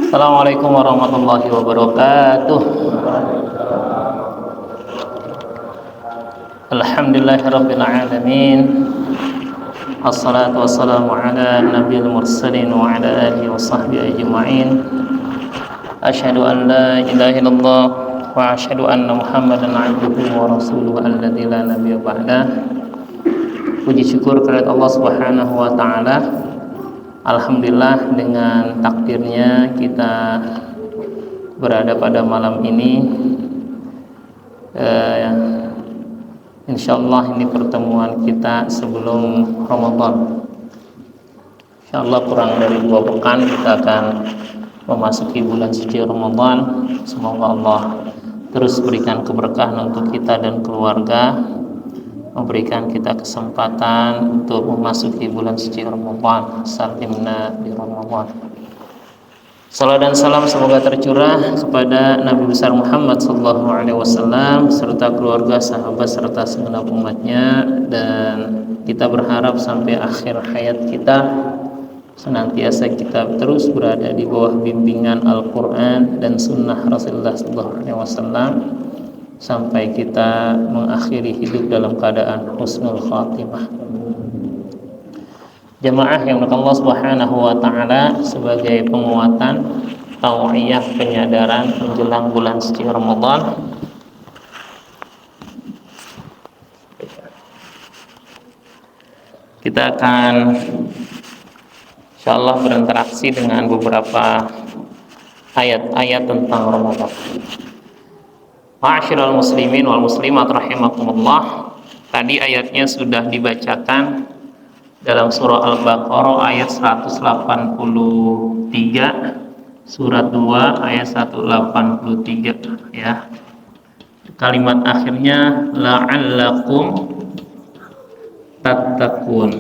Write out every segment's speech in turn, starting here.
Assalamualaikum warahmatullahi wabarakatuh. Alhamdulillahirabbil alamin. Assalatu wassalamu ala nabiyil mursalin wa ala alihi wa sahbihi ajma'in. Asyhadu an la ilaha illallah wa asyhadu anna Muhammadan abduhu wa rasuluhu alladzi la nabiyya ba'dah. Puji syukur kepada Allah Subhanahu wa taala. Alhamdulillah, dengan takdirnya kita berada pada malam ini. Insyaallah ini pertemuan kita sebelum Ramadan. Insyaallah kurang dari 2 pekan kita akan memasuki bulan suci Ramadan. Semoga Allah terus berikan keberkahan untuk kita dan keluarga, memberikan kita kesempatan untuk memasuki bulan suci Ramadan. Salimna di Ramadan. Salam dan salam semoga tercurah kepada Nabi besar Muhammad sallallahu alaihi wasallam serta keluarga, sahabat serta segenap umatnya, dan kita berharap sampai akhir hayat kita senantiasa kita terus berada di bawah bimbingan Al-Qur'an dan sunnah Rasulullah sallallahu alaihi wasallam sampai kita mengakhiri hidup dalam keadaan husnul khatimah. Jamaah yang Allah Subhanahu wa taala, sebagai penguatan tau'iyah penyadaran menjelang bulan suci Ramadan, kita akan insyaallah berinteraksi dengan beberapa ayat-ayat tentang Ramadan. Ma'asyiral muslimin wal muslimat rahimakumullah. Tadi ayatnya sudah dibacakan dalam surah Al-Baqarah ayat 183, surat 2 ayat 183 ya. Kalimat akhirnya la'allakum tattaqun,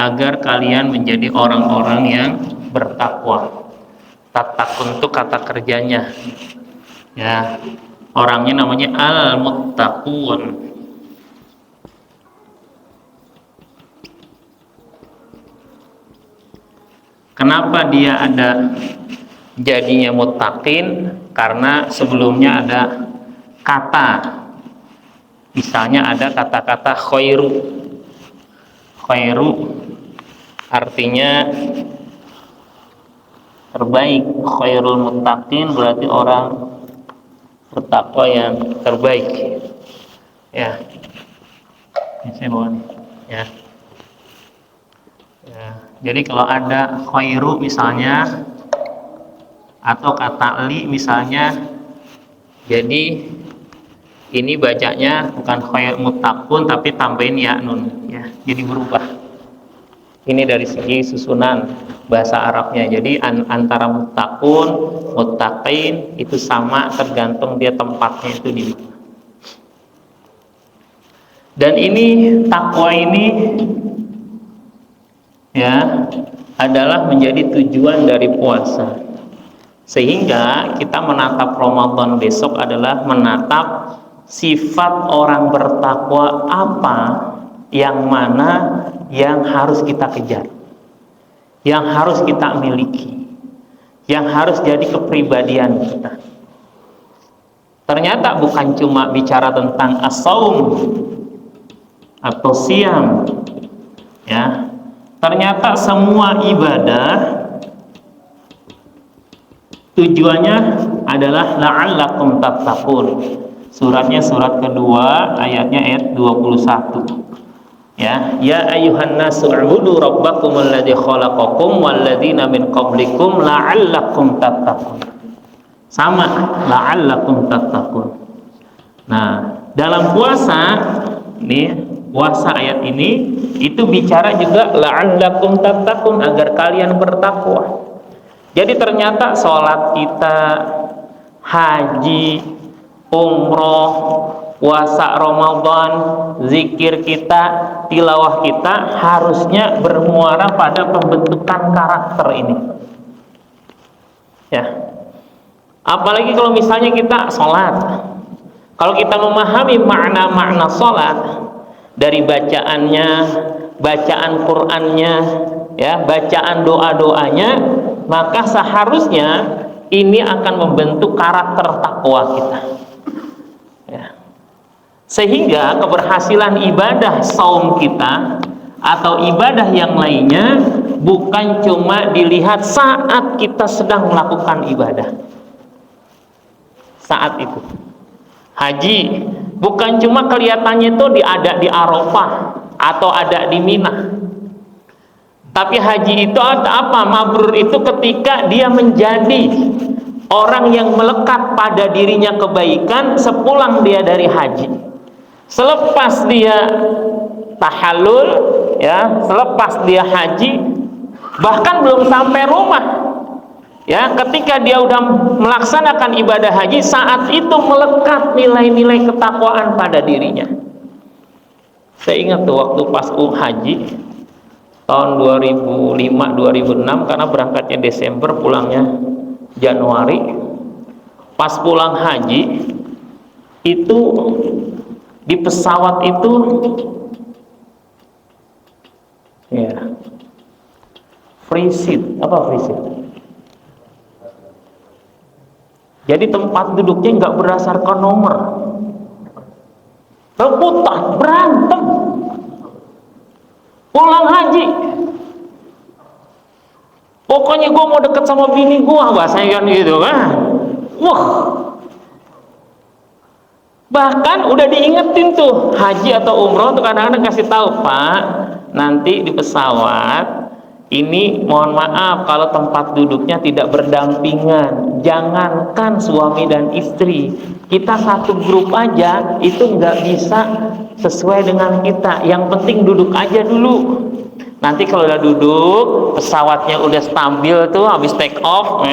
agar kalian menjadi orang-orang yang bertakwa. Tattaqun itu kata kerjanya ya, orangnya namanya al-muttaqun. Kenapa dia ada jadinya muttaqin? Karena sebelumnya ada kata, misalnya ada kata-kata khairu artinya terbaik. Khairul muttaqin berarti orang bertakwa yang terbaik ya. Ini saya bawa nih ya. Jadi kalau ada khairu misalnya atau kata li misalnya, jadi ini bacanya bukan khair muttaqun tapi tambahin ya nun ya, jadi berubah. Ini dari segi susunan bahasa Arabnya. Jadi antara muttaqun, muttaqin itu sama, tergantung dia tempatnya itu di mana. Dan ini takwa ini ya adalah menjadi tujuan dari puasa. Sehingga kita menatap Ramadan besok adalah menatap sifat orang bertakwa apa, yang mana yang harus kita kejar, yang harus kita miliki, yang harus jadi kepribadian kita. Ternyata bukan cuma bicara tentang as-saum atau siam ya. Ternyata semua ibadah tujuannya adalah la'allakum tattaqun. Suratnya surat kedua, ayatnya ayat 21. Ya ayyuhan nasu u'budu rabbakumul ladzi khalaqakum wal ladzina min qablikum la'allakum tattaqun. Sama, la'allakum tattaqun. Nah, dalam puasa ini, puasa ayat ini itu bicara juga la'allakum tattaqun, agar kalian bertakwa. Jadi ternyata sholat kita, haji, umroh, puasa Ramadan, zikir kita, tilawah kita harusnya bermuara pada pembentukan karakter ini ya. Apalagi kalau misalnya kita sholat, kalau kita memahami makna-makna sholat dari bacaannya, bacaan Qur'annya, ya, bacaan doa-doanya, maka seharusnya ini akan membentuk karakter takwa kita. Ya. Sehingga keberhasilan ibadah saum kita atau ibadah yang lainnya bukan cuma dilihat saat kita sedang melakukan ibadah. Saat itu. Haji bukan cuma kelihatannya itu ada di Arafah atau ada di Mina. Tapi haji itu apa? Mabrur itu ketika dia menjadi orang yang melekat pada dirinya kebaikan sepulang dia dari haji. Selepas dia tahallul, ya, selepas dia haji, bahkan belum sampai rumah, ya, ketika dia udah melaksanakan ibadah haji, saat itu melekat nilai-nilai ketakwaan pada dirinya. Saya ingat tuh waktu pas haji tahun 2005-2006, karena berangkatnya Desember, pulangnya Januari. Pas pulang haji itu di pesawat itu, ya, free seat. Apa free seat? Jadi tempat duduknya nggak berdasarkan nomor, rebutan, berantem. Pulang haji, pokoknya gue mau deket sama bini gue, bahasanya kan gitu kan. Wah, bahkan udah diingetin tuh haji atau umroh tuh kadang-kadang kasih tahu, Pak, nanti di pesawat ini mohon maaf kalau tempat duduknya tidak berdampingan. Jangankan suami dan istri, kita satu grup aja itu nggak bisa sesuai dengan kita. Yang penting duduk aja dulu. Nanti kalau udah duduk, pesawatnya udah stabil tuh, habis take off,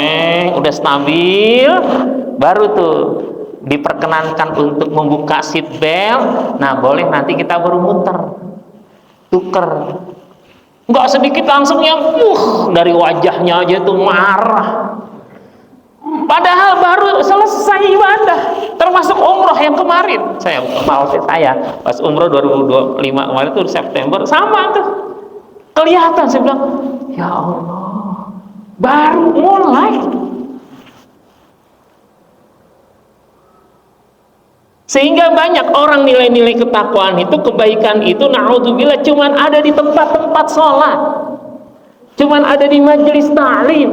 udah stabil, baru tuh diperkenankan untuk membuka seat belt. Nah, boleh nanti kita baru muter, tuker. Nggak sedikit langsung yang dari wajahnya aja tuh marah. Padahal baru selesai ibadah, termasuk umroh yang kemarin. Saya pas umroh 2025 kemarin tuh September, sama tuh. Kelihatan, saya bilang, ya Allah, baru mulai. Sehingga banyak orang nilai-nilai ketakwaan itu, kebaikan itu, na'udzubillah, cuman ada di tempat-tempat sholat, cuman ada di majelis ta'lim,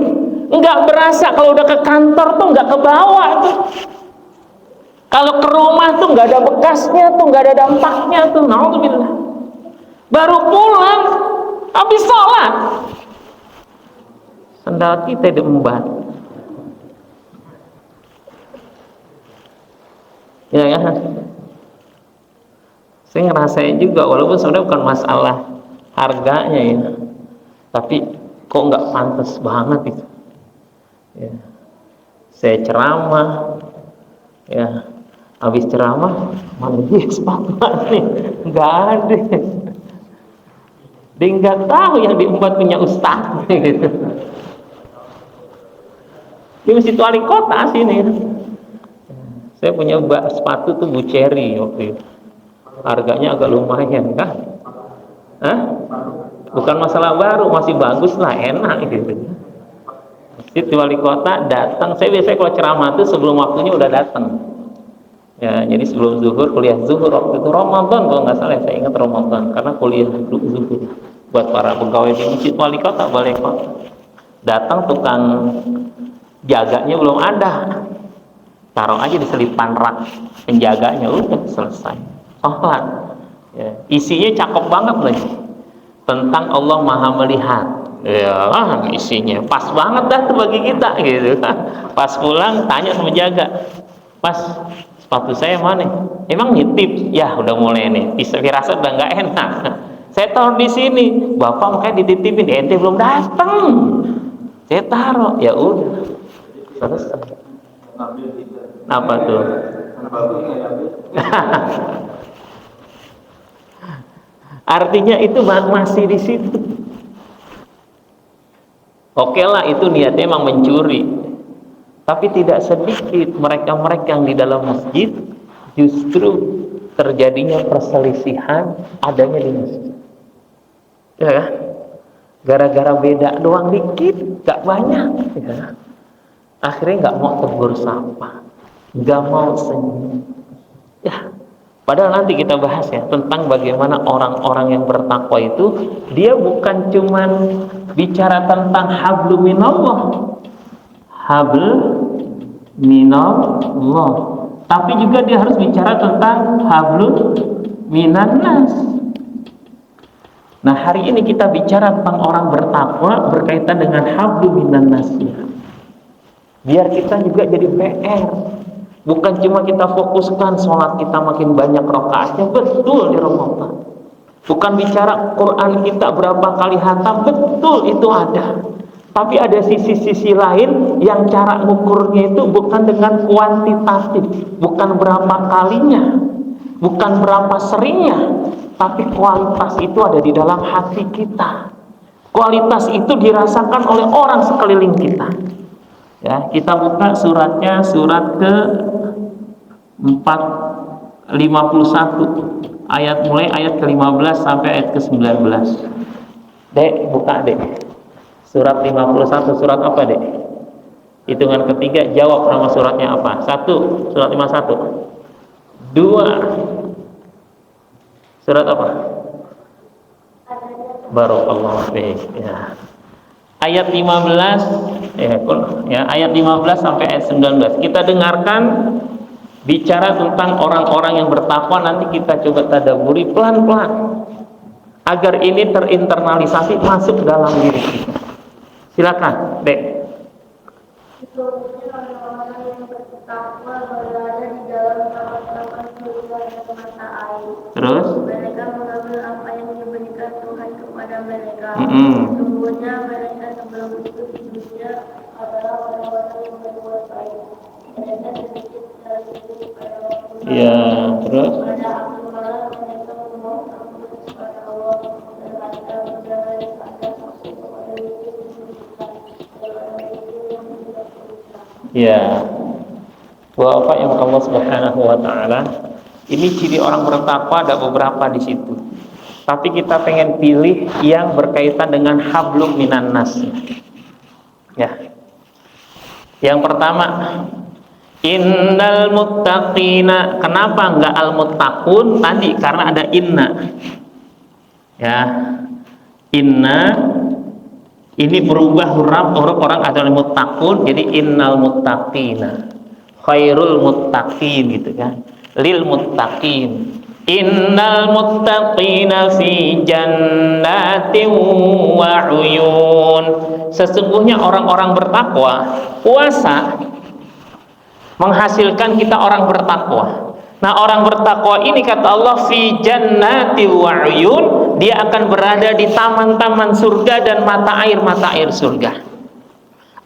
nggak berasa. Kalau udah ke kantor tuh nggak kebawa tuh, kalau ke rumah tuh nggak ada bekasnya tuh, nggak ada dampaknya tuh, na'udzubillah. Baru pulang habis sholat, sendal kita diembat. Ya kan? Saya ngerasain juga, walaupun sebenarnya bukan masalah harganya ya, tapi kok nggak pantas banget itu. Ya. Saya ceramah, ya, habis ceramah, mana dia sepatu nih? Nggak ada. Dia nggak tahu yang diembat punya ustaz gitu. Di Masjid Wali Kota sini. Saya punya sepatu tuh Buceri waktu itu. Harganya agak lumayan kan? Hah? Bukan masalah baru, masih bagus lah, enak gitu. Masjid Wali Kota datang. Saya biasanya kalau ceramah tuh sebelum waktunya udah datang. Ya, jadi sebelum zuhur, kuliah zuhur waktu itu Ramadan kalau nggak salah, saya ingat Ramadan karena kuliah zuhur buat para pegawai di Masjid Wali Kota, Balai Kota. Datang tukang jaganya belum ada, taruh aja di selipan rak penjaganya, udah selesai sholat. Ya, isinya cakep banget lagi, tentang Allah Maha Melihat. Ya, isinya pas banget dah tuh bagi kita gitu. Pas pulang tanya sama jaga, Pas, sepatu saya mana? Emang nitip? Ya udah mulai nih, firasat udah nggak enak. Saya taruh di sini, bapak makanya dititipin, ente belum datang. Saya taruh, ya udah selesai. Apa tuh? Artinya itu masih di situ. Oke lah, itu niatnya emang mencuri, tapi tidak sedikit mereka-mereka yang di dalam masjid justru terjadinya perselisihan adanya di masjid. ya kan? Gara-gara beda doang dikit, gak banyak, ya. Akhirnya gak mau tegur sapa, gak mau senyum, ya. Padahal nanti kita bahas ya tentang bagaimana orang-orang yang bertakwa itu, dia bukan cuman bicara tentang hablu minallah, habl minallah, tapi juga dia harus bicara tentang hablu minannas. Nah, hari ini kita bicara tentang orang bertakwa berkaitan dengan hablu minannas. Biar kita juga jadi PR. Bukan cuma kita fokuskan sholat kita makin banyak rakaatnya, betul di Ramadan. Bukan bicara Quran kita berapa kali hatam, betul itu ada. Tapi ada sisi-sisi lain yang cara ngukurnya itu bukan dengan kuantitatif, bukan berapa kalinya, bukan berapa seringnya, tapi kualitas itu ada di dalam hati kita. Kualitas itu dirasakan oleh orang sekeliling kita. Ya, kita buka suratnya, surat ke 451 ayat, mulai ayat ke-15 sampai ayat ke-19. Dek, buka Dek. Surat 51, surat apa Dek? Hitungan ketiga, jawab nama suratnya apa? 1, surat 51. 2, surat apa? Barakallahu fiik. Ya. Ayat 15 ayat 15 sampai ayat 19. Kita dengarkan bicara tentang orang-orang yang bertakwa, nanti kita coba tadabburi pelan-pelan agar ini terinternalisasi masuk dalam diri kita. Silakan, Dek. Orang-orang yang bertakwa berada di dalam taman-taman surga dan mata air. Terus? Mereka mengambil apa yang diberikan Tuhan kepada mereka. Sesungguhnya mereka sebelum itu di dunia adalah orang-orang yang berbuat baik. Mereka sedikit dari itu pada waktu. Ya, terus? Pada akhir malam mereka memohon ampun kepada Allah dan mereka berjalan pada saksi kepada itu diberikan. Ya, Bapak yang Allah Subhanahu wa taala, ini ciri orang bertakwa ada beberapa di situ. Tapi kita pengen pilih yang berkaitan dengan hablum minan nas. Ya. Yang pertama, innal muttaqina. Kenapa enggak al muttaqun tadi? Karena ada inna. Ya. Inna ini berubah huruf orang adalah muttaqun, jadi innal muttaqina khairul muttaqin gitu kan, lil muttaqin, innal muttaqina fi jannatin wa uyun. Sesungguhnya orang-orang bertakwa, puasa menghasilkan kita orang bertakwa. Nah, orang bertakwa ini kata Allah fi jannati wa uyun, dia akan berada di taman-taman surga dan mata air surga.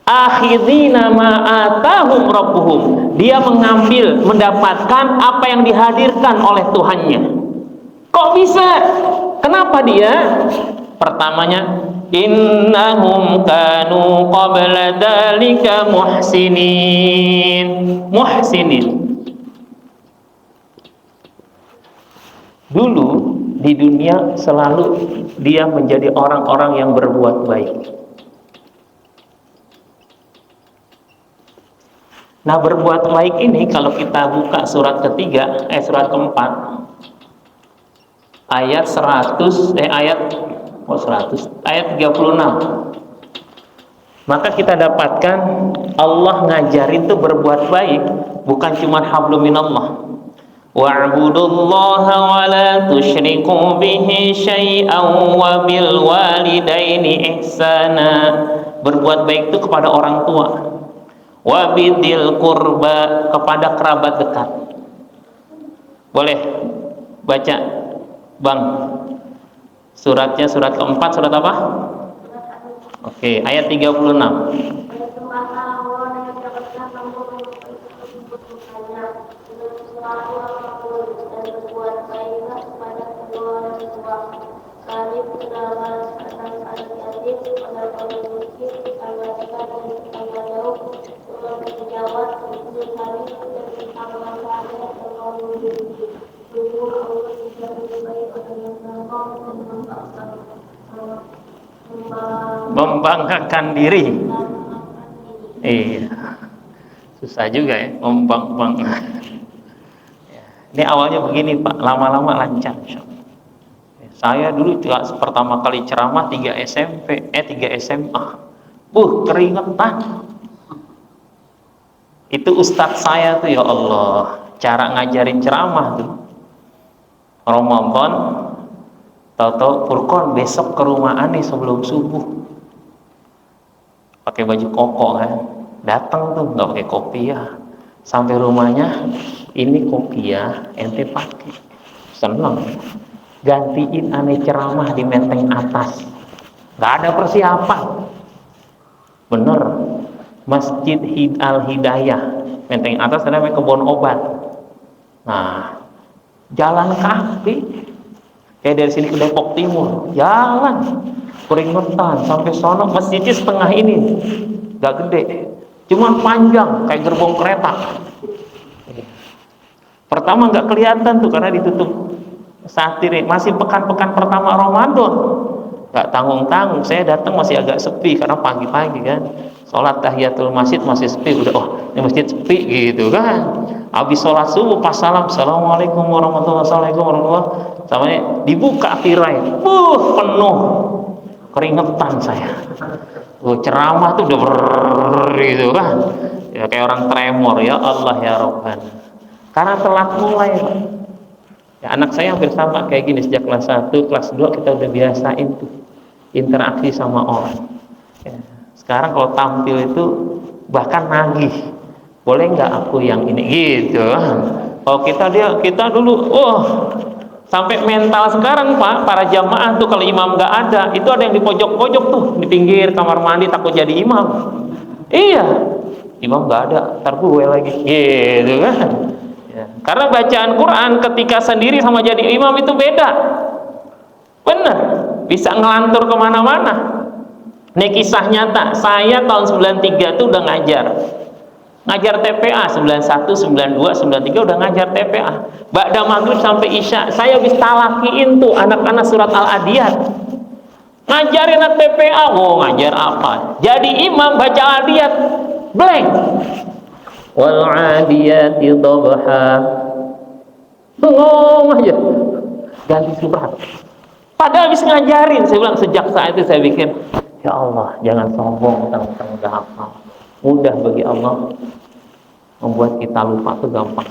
Akhidina ma atahum rabbuhum, dia mengambil, mendapatkan apa yang dihadirkan oleh Tuhannya. Kok bisa? Kenapa dia? Pertamanya, innahum kanu qabla dzalika muhsinin. Dulu di dunia selalu dia menjadi orang-orang yang berbuat baik. Nah, berbuat baik ini kalau kita buka surat ketiga, surat keempat, ayat 36. Maka kita dapatkan Allah ngajarin tuh berbuat baik bukan cuma hablum minallah. Wa'budullaha wa la tusyriku bihi syai'an wa bil walidaini ihsana. Berbuat baik itu kepada orang tua. Wa bidil qurba, kepada kerabat dekat. Boleh baca, Bang? Suratnya surat keempat, surat apa? Oke, ayat 36. Membanggakan diri. Iya, susah juga ya, membanggakan. Ini awalnya begini Pak, lama-lama lancar. Saya dulu pertama kali ceramah 3 SMA. Keringetan. Itu ustadz saya tuh, ya Allah, cara ngajarin ceramah tuh. Ramadan, tahu-tahu Furqan besok ke rumah Ani sebelum subuh. Pakai baju koko kan. Datang tuh nggak pakai kopiah. Sampai rumahnya, ini kopiah ente pakai. Seneng. Gantiin Ani ceramah di menteng atas. Nggak ada persiapan. Bener. Masjid Al-Hidayah, menteng atas namanya kebun obat. Nah, jalan kaki kayak dari sini ke Depok Timur, jalan keringetan sampai sono. Masjidnya setengah ini, gak gede, cuma panjang kayak gerbong kereta. Pertama nggak kelihatan tuh karena ditutup satir. Masih pekan-pekan pertama Ramadan, nggak tanggung-tanggung. Saya datang masih agak sepi karena pagi-pagi kan. Sholat tahiyatul masjid masih sepi, udah ini masjid sepi gitu kan. Habis sholat subuh pas salam, assalamualaikum warahmatullahi wabarakatuh, samanya dibuka tirai, penuh, keringetan saya. Ceramah tuh udah gitu kan, ya kayak orang tremor, ya Allah ya Rabban. Karena telat mulai Pak. Ya, anak saya hampir sama kayak gini, sejak kelas 1, kelas 2 kita udah biasain tuh interaksi sama orang. Ya. Sekarang kalau tampil itu bahkan nagih, boleh nggak aku yang ini gitu. Kalau kita dulu, sampai mental sekarang Pak, para jamaah tuh kalau imam nggak ada, itu ada yang di pojok-pojok tuh, di pinggir kamar mandi takut jadi imam. Iya, imam nggak ada, ntar gue lagi, gitu kan. Ya. Karena bacaan Quran ketika sendiri sama jadi imam itu beda. Bener, bisa ngelantur kemana-mana. Ini kisah nyata, saya tahun 93 itu udah ngajar TPA, 91, 92, 93 udah ngajar TPA. Ba'da maghrib sampai isya, saya habis talakiin tuh anak-anak surat Al-Adiyat. Ngajarin anak TPA, ngajar apa? Jadi imam baca Al-Adiyat, blank. Wal 'adiyati dhabha. Bengong aja. Ganti surat. Padahal habis ngajarin, saya bilang sejak saat itu saya bikin, ya Allah, jangan sombong tentang udah hafal. Mudah bagi Allah membuat kita lupa tuh gampang.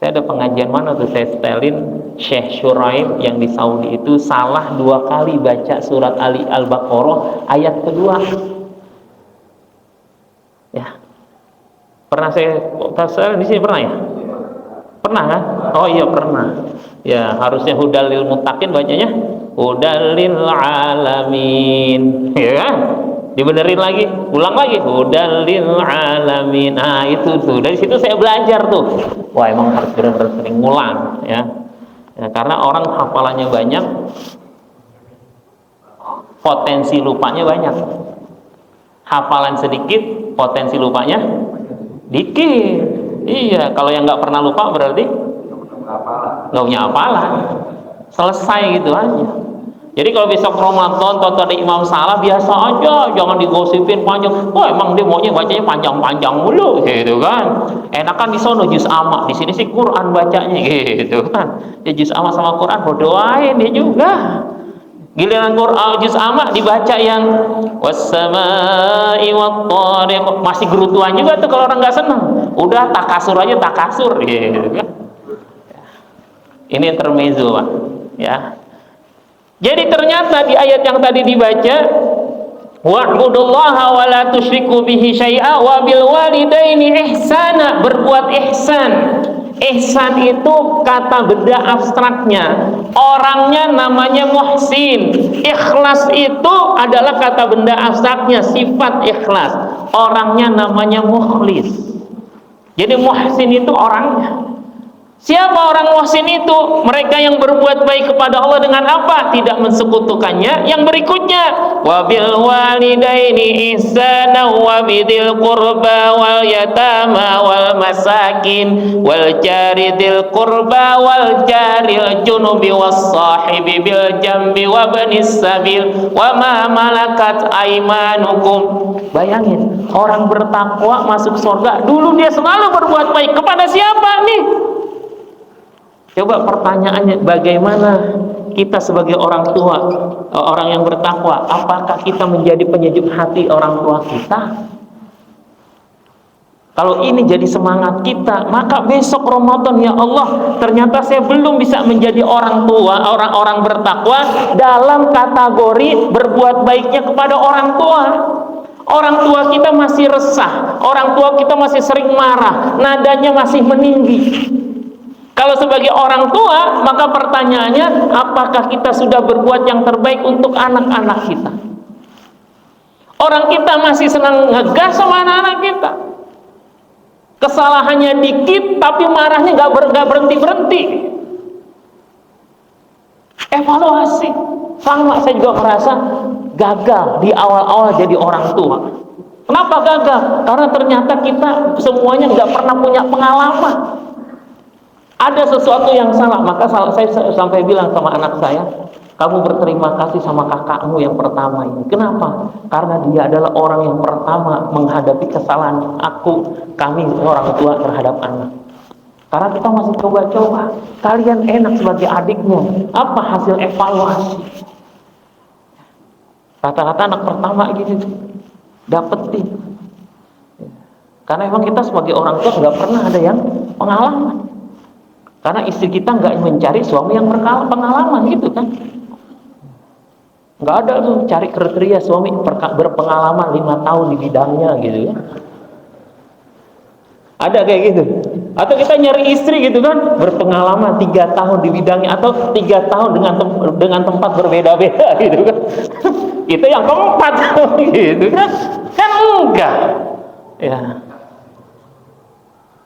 Saya ada pengajian mana tuh saya setelin Syekh Syuraim yang di Saudi itu salah 2 kali baca surat Ali Al-Baqarah ayat kedua. Ya. Pernah saya di sini pernah ya? Pernah kan? Oh iya pernah. Ya, harusnya hudalil muttaqin bacanya hudalil alamin. Ya kan? Dibenerin lagi, ulang lagi hudalil alamin. Nah, itu tuh. Dari situ saya belajar tuh. Wah, emang harus benar-benar sering ngulang ya. Ya. Karena orang hafalannya banyak, potensi lupanya banyak. Hafalan sedikit, potensi lupanya dikit. Iya, kalau yang nggak pernah lupa berarti nggak punya hafalan. Selesai gitu aja. Jadi kalau besok Ramadan atau ada imam salah, biasa aja, jangan digosipin panjang. Emang dia maunya bacanya panjang-panjang mulu, gitu kan? Enakan di sono juz amma, di sini sih Quran bacanya, gitu kan? Ya juz amma sama Quran berdoain dia juga. Giliran Quran juz amma dibaca yang was-samai wat-thariq, masih gerutuan juga tuh kalau orang nggak senang. Udah takasur aja takasur, gitu kan? Ini intermezzo Pak, ya. Jadi ternyata di ayat yang tadi dibaca, wa'budullaha wa la tusyriku bihi syai'a wa bil walidaini ihsana, berbuat ihsan. Ihsan itu kata benda abstraknya, orangnya namanya muhsin. Ikhlas itu adalah kata benda abstraknya, sifat ikhlas, orangnya namanya mukhlis. Jadi muhsin itu orangnya. Siapa orang muhsin itu? Mereka yang berbuat baik kepada Allah dengan apa? Tidak mensekutukannya. Yang berikutnya, wa bil walidaini ihsana wa bidil qurba wal yatama wal masakin wal jari dil qurba wal jaril junubi was sahibi bil jambi wa banis sabil wa ma malakat aimanukum. Bayangin, orang bertakwa masuk surga, dulu dia selalu berbuat baik kepada siapa nih? Coba pertanyaannya, bagaimana kita sebagai orang tua, orang yang bertakwa, apakah kita menjadi penyejuk hati orang tua kita? Kalau ini jadi semangat kita, maka besok Ramadan, ya Allah, ternyata saya belum bisa menjadi orang tua, orang-orang bertakwa dalam kategori berbuat baiknya kepada orang tua. Orang tua kita masih resah, orang tua kita masih sering marah, nadanya masih meninggi. Kalau sebagai orang tua, maka pertanyaannya, apakah kita sudah berbuat yang terbaik untuk anak-anak kita? Orang kita masih senang ngegas sama anak-anak kita. Kesalahannya dikit, tapi marahnya nggak berhenti-berhenti. Evaluasi. Sama, saya juga merasa gagal di awal-awal jadi orang tua. Kenapa gagal? Karena ternyata kita semuanya nggak pernah punya pengalaman. Ada sesuatu yang salah, maka saya sampai bilang sama anak saya, kamu berterima kasih sama kakakmu yang pertama ini. Kenapa? Karena dia adalah orang yang pertama menghadapi kesalahan kami orang tua terhadap anak. Karena kita masih coba-coba. Kalian enak sebagai adiknya. Apa hasil evaluasi? Rata-rata anak pertama gitu dapetin. Karena emang kita sebagai orang tua nggak pernah ada yang pengalaman. Karena istri kita nggak mencari suami yang berpengalaman gitu kan. Nggak ada tuh cari kriteria suami berpengalaman 5 tahun di bidangnya gitu ya. Ada kayak gitu. Atau kita nyari istri gitu kan, berpengalaman 3 tahun di bidangnya, atau 3 tahun dengan tempat berbeda-beda gitu kan. Itu yang keempat gitu kan. Kan enggak. Ya.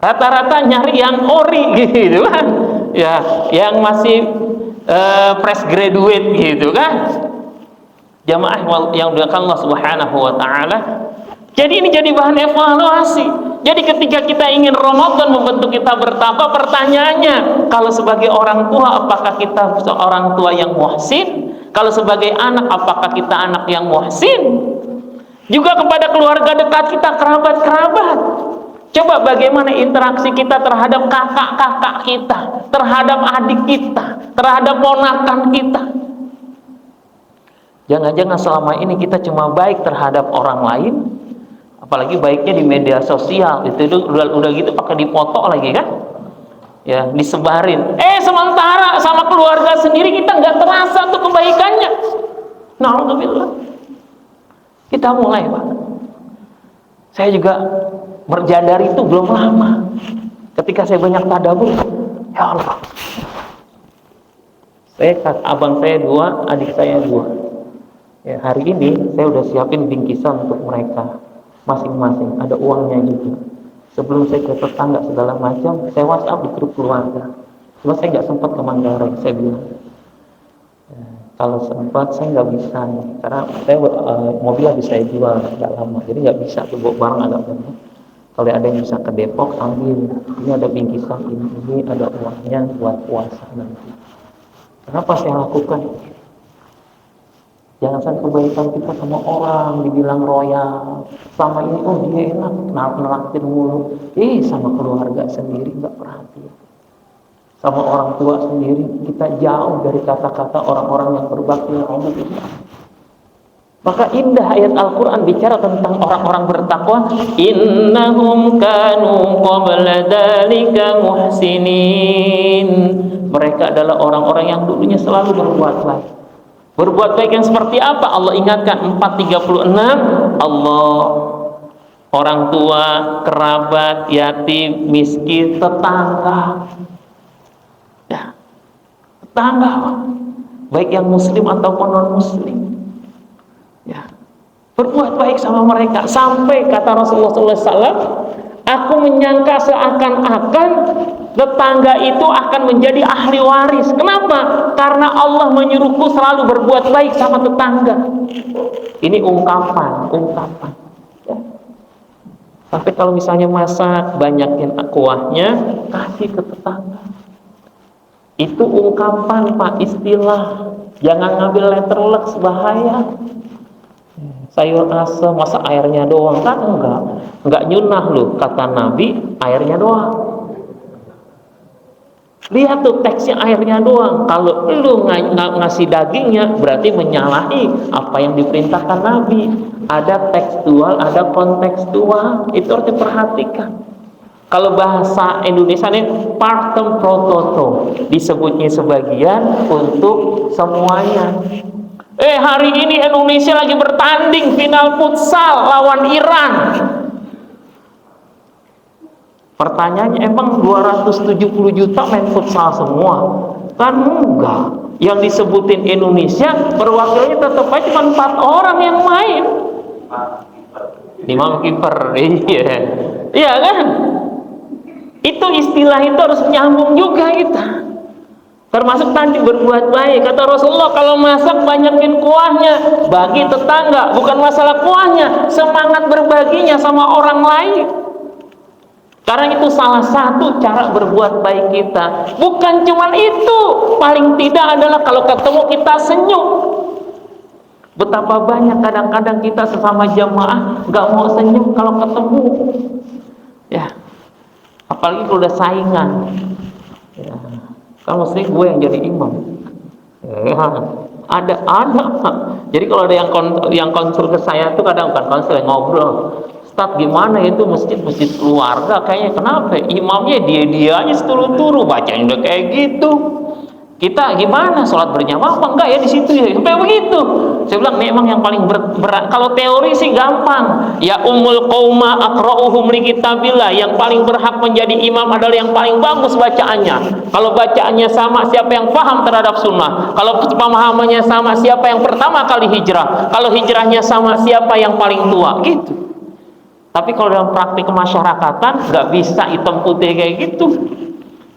Rata-rata nyari yang ori gitu kan, ya, yang masih fresh graduate gitu kan, jamaah yang dimuliakan Allah Subhanahu wa Ta'ala. Jadi ini jadi bahan evaluasi. Jadi ketika kita ingin Ramadan membentuk kita bertakwa, pertanyaannya, kalau sebagai orang tua, apakah kita seorang tua yang muhsin? Kalau sebagai anak, apakah kita anak yang muhsin? Juga kepada keluarga dekat kita, kerabat-kerabat. Coba bagaimana interaksi kita terhadap kakak-kakak kita, terhadap adik kita, terhadap ponakan kita. Jangan-jangan selama ini kita cuma baik terhadap orang lain, apalagi baiknya di media sosial, itu udah gitu pakai dipoto lagi kan? Ya, disebarin. Sementara sama keluarga sendiri kita nggak terasa tuh kebaikannya. Alhamdulillah. Kita mulai, Pak. Saya juga berjadar itu belum lama. Ketika saya banyak tadabbur, ya Allah. Abang saya 2, adik saya 2. Ya, hari ini saya udah siapin bingkisan untuk mereka masing-masing. Ada uangnya juga. Sebelum saya ke tetangga segala macam, saya WhatsApp di grup keluarga. Cuma saya nggak sempat ke Manggarai, saya bilang. Kalau sempat saya nggak bisa nih, karena saya mobil habis saya jual nggak lama, jadi nggak bisa tuh bawa barang agak banyak. Kalau ada yang bisa ke Depok ambil, ini ada bingkisan ini ada uangnya buat puasa nanti. Kenapa saya lakukan? Jangan sampai kebaikan kita sama orang dibilang royal, sama ini dia enak, nalaktir mulu, sama keluarga sendiri nggak perhatian. Sama orang tua sendiri kita jauh dari kata-kata orang-orang yang berbakti yang Allah. Maka indah ayat Al-Quran bicara tentang orang-orang bertakwa. Innahum kanu qabla dzalika muhsinin. Mereka adalah orang-orang yang dulunya selalu berbuat baik. Berbuat baik yang seperti apa? Allah ingatkan 4:36. Allah, orang tua, kerabat, yatim, miskin, tetangga. Tetangga, baik yang muslim ataupun non muslim, ya, berbuat baik sama mereka. Sampai kata Rasulullah SAW, aku menyangka seakan-akan Tetangga itu akan menjadi ahli waris. Kenapa? Karena Allah menyuruhku selalu berbuat baik sama tetangga. Ini ungkapan. Ya. Tapi kalau misalnya masak, banyakin kuahnya, kasih ke tetangga. Itu ungkapan, Pak, istilah. Jangan ngambil letterlek, bahaya. Sayur asam, masa airnya doang? Kan enggak nyunah loh, kata Nabi, airnya doang. Lihat tuh teksnya airnya doang. Kalau lu ngasih dagingnya, berarti menyalahi apa yang diperintahkan Nabi. Ada tekstual, ada kontekstual. Itu harus diperhatikan. Kalau bahasa Indonesia ini partem prototo, disebutnya sebagian untuk semuanya. Hari ini Indonesia lagi bertanding final futsal lawan Iran. Pertanyaannya, emang 270 juta main futsal semua? Kan enggak. Yang disebutin Indonesia, perwakilannya tetap aja cuma 4 orang yang main. 5 kiper. Iya kan? Itu istilah itu harus nyambung juga kita. Termasuk tadi berbuat baik. Kata Rasulullah, kalau masak banyakin kuahnya, bagi tetangga. Bukan masalah kuahnya, semangat berbaginya sama orang lain. Karena itu salah satu cara berbuat baik kita. Bukan cuma itu, paling tidak adalah kalau ketemu kita senyum. Betapa banyak kadang-kadang kita sesama jamaah nggak mau senyum kalau ketemu. Ya, apalagi kalau udah saingan. Ya, kan mesti gue yang jadi imam. Ya, ada. Jadi kalau ada yang konsul ke saya tuh kadang bukan konsul, yang ngobrol. Ustaz, gimana itu masjid keluarga kayaknya, kenapa imamnya dia aja turu bacanya udah kayak gitu, kita gimana sholat berjamaah apa enggak ya di situ ya, sampai begitu. Saya bilang memang yang paling berat. Kalau teori sih gampang, ya ummul qauma aqra'uhum li kitabillah, yang paling berhak menjadi imam adalah yang paling bagus bacaannya. Kalau bacaannya sama, siapa yang paham terhadap sunnah. Kalau pemahamannya sama, siapa yang pertama kali hijrah. Kalau hijrahnya sama, siapa yang paling tua, gitu. Tapi kalau dalam praktik kemasyarakatan nggak bisa hitam putih kayak gitu.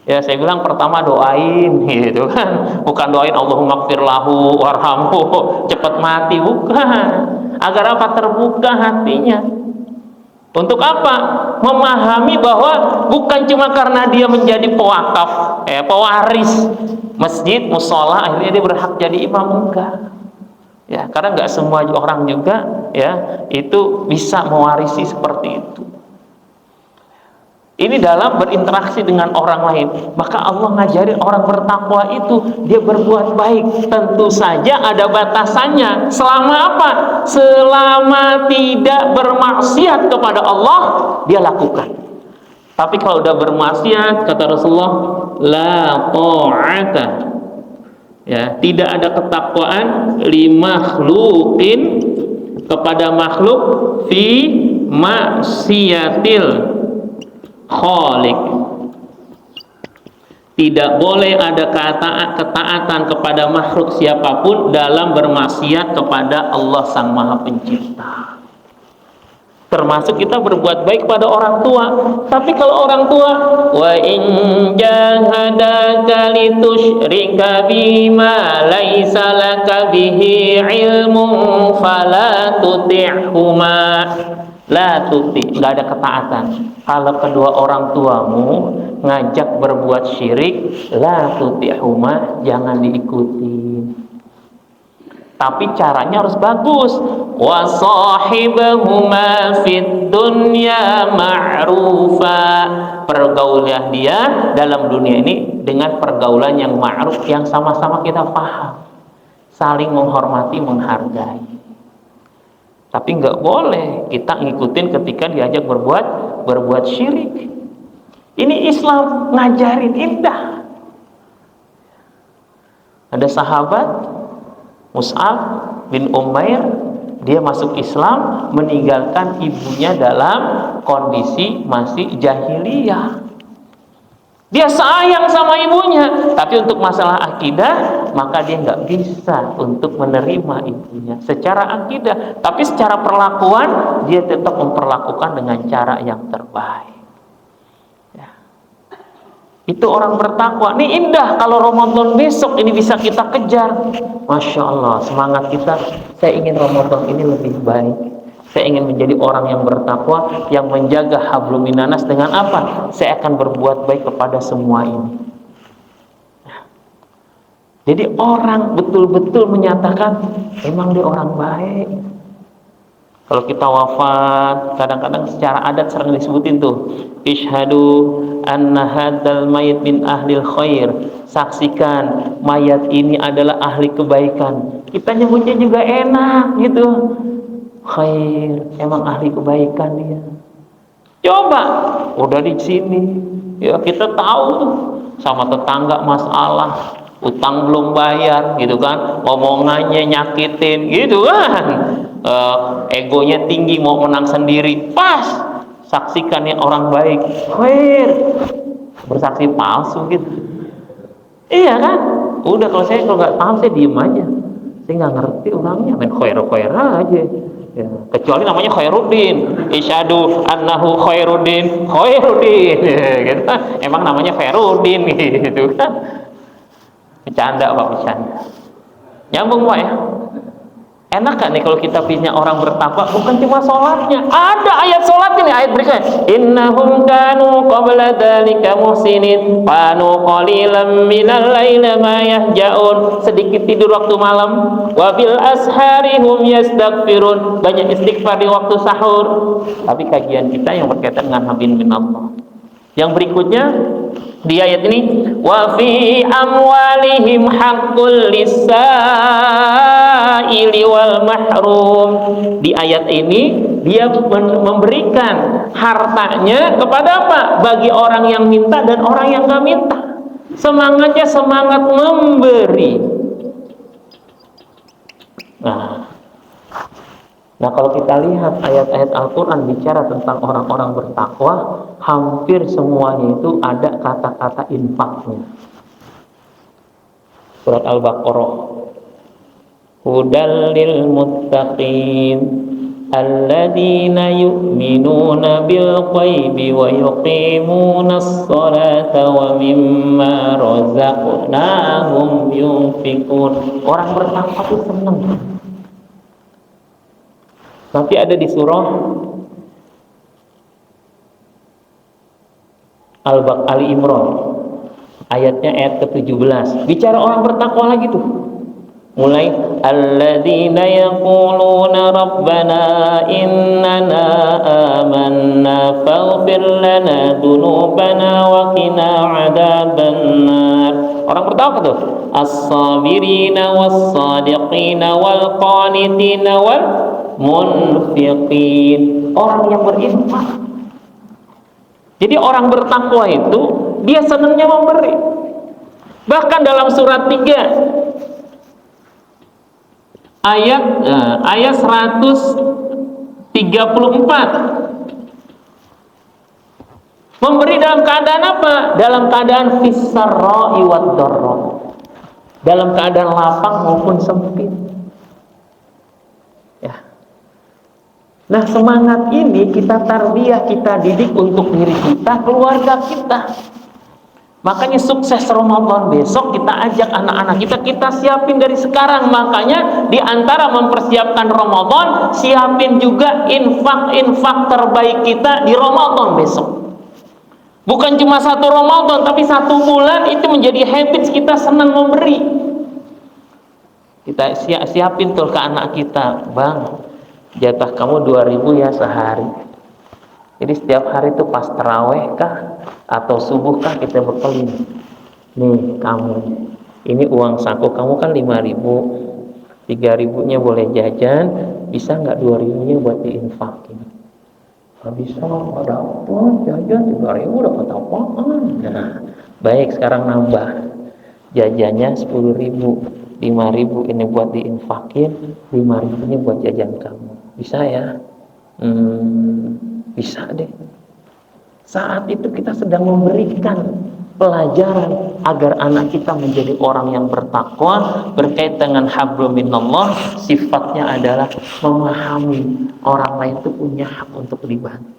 Ya saya bilang pertama doain gitu kan. Bukan doain Allahumma gfir lahu warhamhu, cepat mati, bukan. Agar apa? Terbuka hatinya. Untuk apa? Memahami bahwa bukan cuma karena dia menjadi pewakaf, pewaris masjid, musola, akhirnya dia berhak jadi imam, enggak. Ya, karena nggak semua orang juga ya itu bisa mewarisi seperti itu. Ini dalam berinteraksi dengan orang lain. Maka Allah ngajarin orang bertakwa itu dia berbuat baik. Tentu saja ada batasannya. Selama apa? Selama tidak bermaksiat kepada Allah, dia lakukan. Tapi kalau udah bermaksiat, kata Rasulullah, la ta'ata, ya, tidak ada ketakwaan li makhluqin, kepada makhluk, fi maksiatil khaliq. Tidak boleh ada ketaatan kepada makhluk siapapun dalam bermaksiat kepada Allah Sang Maha Pencipta. Termasuk kita berbuat baik pada orang tua. Tapi kalau orang tua, wa in jahadaka litusyrika bima laisa laka bihi ilmun fala tuti'huma. La tuti, enggak ada ketaatan. Kalau kedua orang tuamu ngajak berbuat syirik, la tuti'huma, jangan diikuti. Tapi caranya harus bagus. Wa sahibahuma fid dunya ma'rufa. Pergaulan dia dalam dunia ini dengan pergaulan yang ma'ruf, yang sama-sama kita paham. Saling menghormati, menghargai. Tapi nggak boleh kita ngikutin ketika diajak berbuat syirik. Ini Islam ngajarin indah. Ada sahabat Mus'ab bin Umair, dia masuk Islam meninggalkan ibunya dalam kondisi masih jahiliyah. Dia sayang sama ibunya, tapi untuk masalah akidah maka dia nggak bisa untuk menerima ibunya secara akidah. Tapi secara perlakuan dia tetap memperlakukan dengan cara yang terbaik. Ya. Itu orang bertakwa. Ini indah kalau Ramadan besok ini bisa kita kejar. Masya Allah, semangat kita. Saya ingin Ramadan ini lebih baik. Saya ingin menjadi orang yang bertakwa, yang menjaga hablum minanas dengan apa? Saya akan berbuat baik kepada semua ini. Jadi orang betul-betul menyatakan emang dia orang baik. Kalau kita wafat, kadang-kadang secara adat sering disebutin tuh, Ishhadu anna hadzal mayit min ahlil khair. Saksikan mayat ini adalah ahli kebaikan. Kita nyebutnya juga enak gitu. Khair, emang ahli kebaikan dia. Coba, udah di sini, ya kita tahu tuh sama tetangga masalah, utang belum bayar, gitu kan, ngomongannya nyakitin, gitu kan. Egonya tinggi, mau menang sendiri. Pas saksikan yang orang baik, khair, bersaksi palsu gitu. Iya kan? Udah, kalau nggak paham saya diem aja. Saya nggak ngerti orangnya, main khair aja. Ya, kecuali namanya Khairuddin, isyadu annahu Khairuddin, gitu kan. Emang namanya Khairuddin gitu kan. Bercanda Pak, bercanda. Nyambung Pak ya. Enak gak nih kalau kita punya orang bertakwa, bukan cuma sholatnya, ada ayat sholat ini, ayat berikutnya, innahum kanu qabla dzalika muhsinin kanu qalilan minal laili ma yahjaun, sedikit tidur waktu malam, wa bil ashari hum yastaghfirun, banyak istighfar di waktu sahur. Tapi kajian kita yang berkaitan dengan hablum minallah. Yang berikutnya di ayat ini, wa fi amwalihim haqqul lis-sa'ili wal mahrum. Di ayat ini dia memberikan hartanya kepada apa? Bagi orang yang minta dan orang yang nggak minta. Semangatnya semangat memberi. Nah, kalau kita lihat ayat-ayat Al-Quran bicara tentang orang-orang bertakwa, hampir semuanya itu ada kata-kata infaknya. Surat Al-Baqarah, hudal lil muttaqin alladzina yu'minuna bil ghaibi wa yuqimunas salata wa mimma razaqnahum yunfikun. Orang bertakwa itu senang. Nanti ada di surah Ali Imran, ayatnya ayat ke-17. Bicara orang bertakwa lagi tuh. Mulai alladzina yaquluna rabbana innana amanna faghfir lana dzunubana wa qina adzabannar. Orang bertakwa tuh, as-sabirina was-sadiqina wal qanitina wal munfiqin, orang yang berinfak. Jadi orang bertakwa itu dia senangnya memberi. Bahkan dalam surat 3 ayat 134, memberi dalam keadaan apa? Dalam keadaan fis-sarra'i wad-dharra, dalam keadaan lapang maupun sempit. Nah, semangat ini kita tarbiyah, kita didik untuk diri kita, keluarga kita. Makanya sukses Ramadan besok kita ajak anak-anak kita siapin dari sekarang. Makanya di antara mempersiapkan Ramadan, siapin juga infak terbaik kita di Ramadan besok. Bukan cuma 1 Ramadan, tapi 1 bulan itu menjadi habit kita senang memberi. Kita siapin tuh ke anak kita, Bang, jatah kamu 2.000 ya sehari. Jadi setiap hari itu pas taraweh kah atau subuh kah kita bekelin. Nih kamu, ini uang saku kamu kan 5.000, 3.000-nya boleh jajan, bisa nggak 2.000-nya buat diinfakin? Nggak bisa, nggak dapat jajan 3.000 dapat apaan? Nah, baik, sekarang nambah jajannya 10.000, 5.000 ini buat diinfakin, 5.000-nya buat jajan kamu. Bisa ya? Bisa deh. Saat itu kita sedang memberikan pelajaran agar anak kita menjadi orang yang bertakwa. Berkait dengan hablum minallah, sifatnya adalah memahami orang lain itu punya hak untuk dibantu.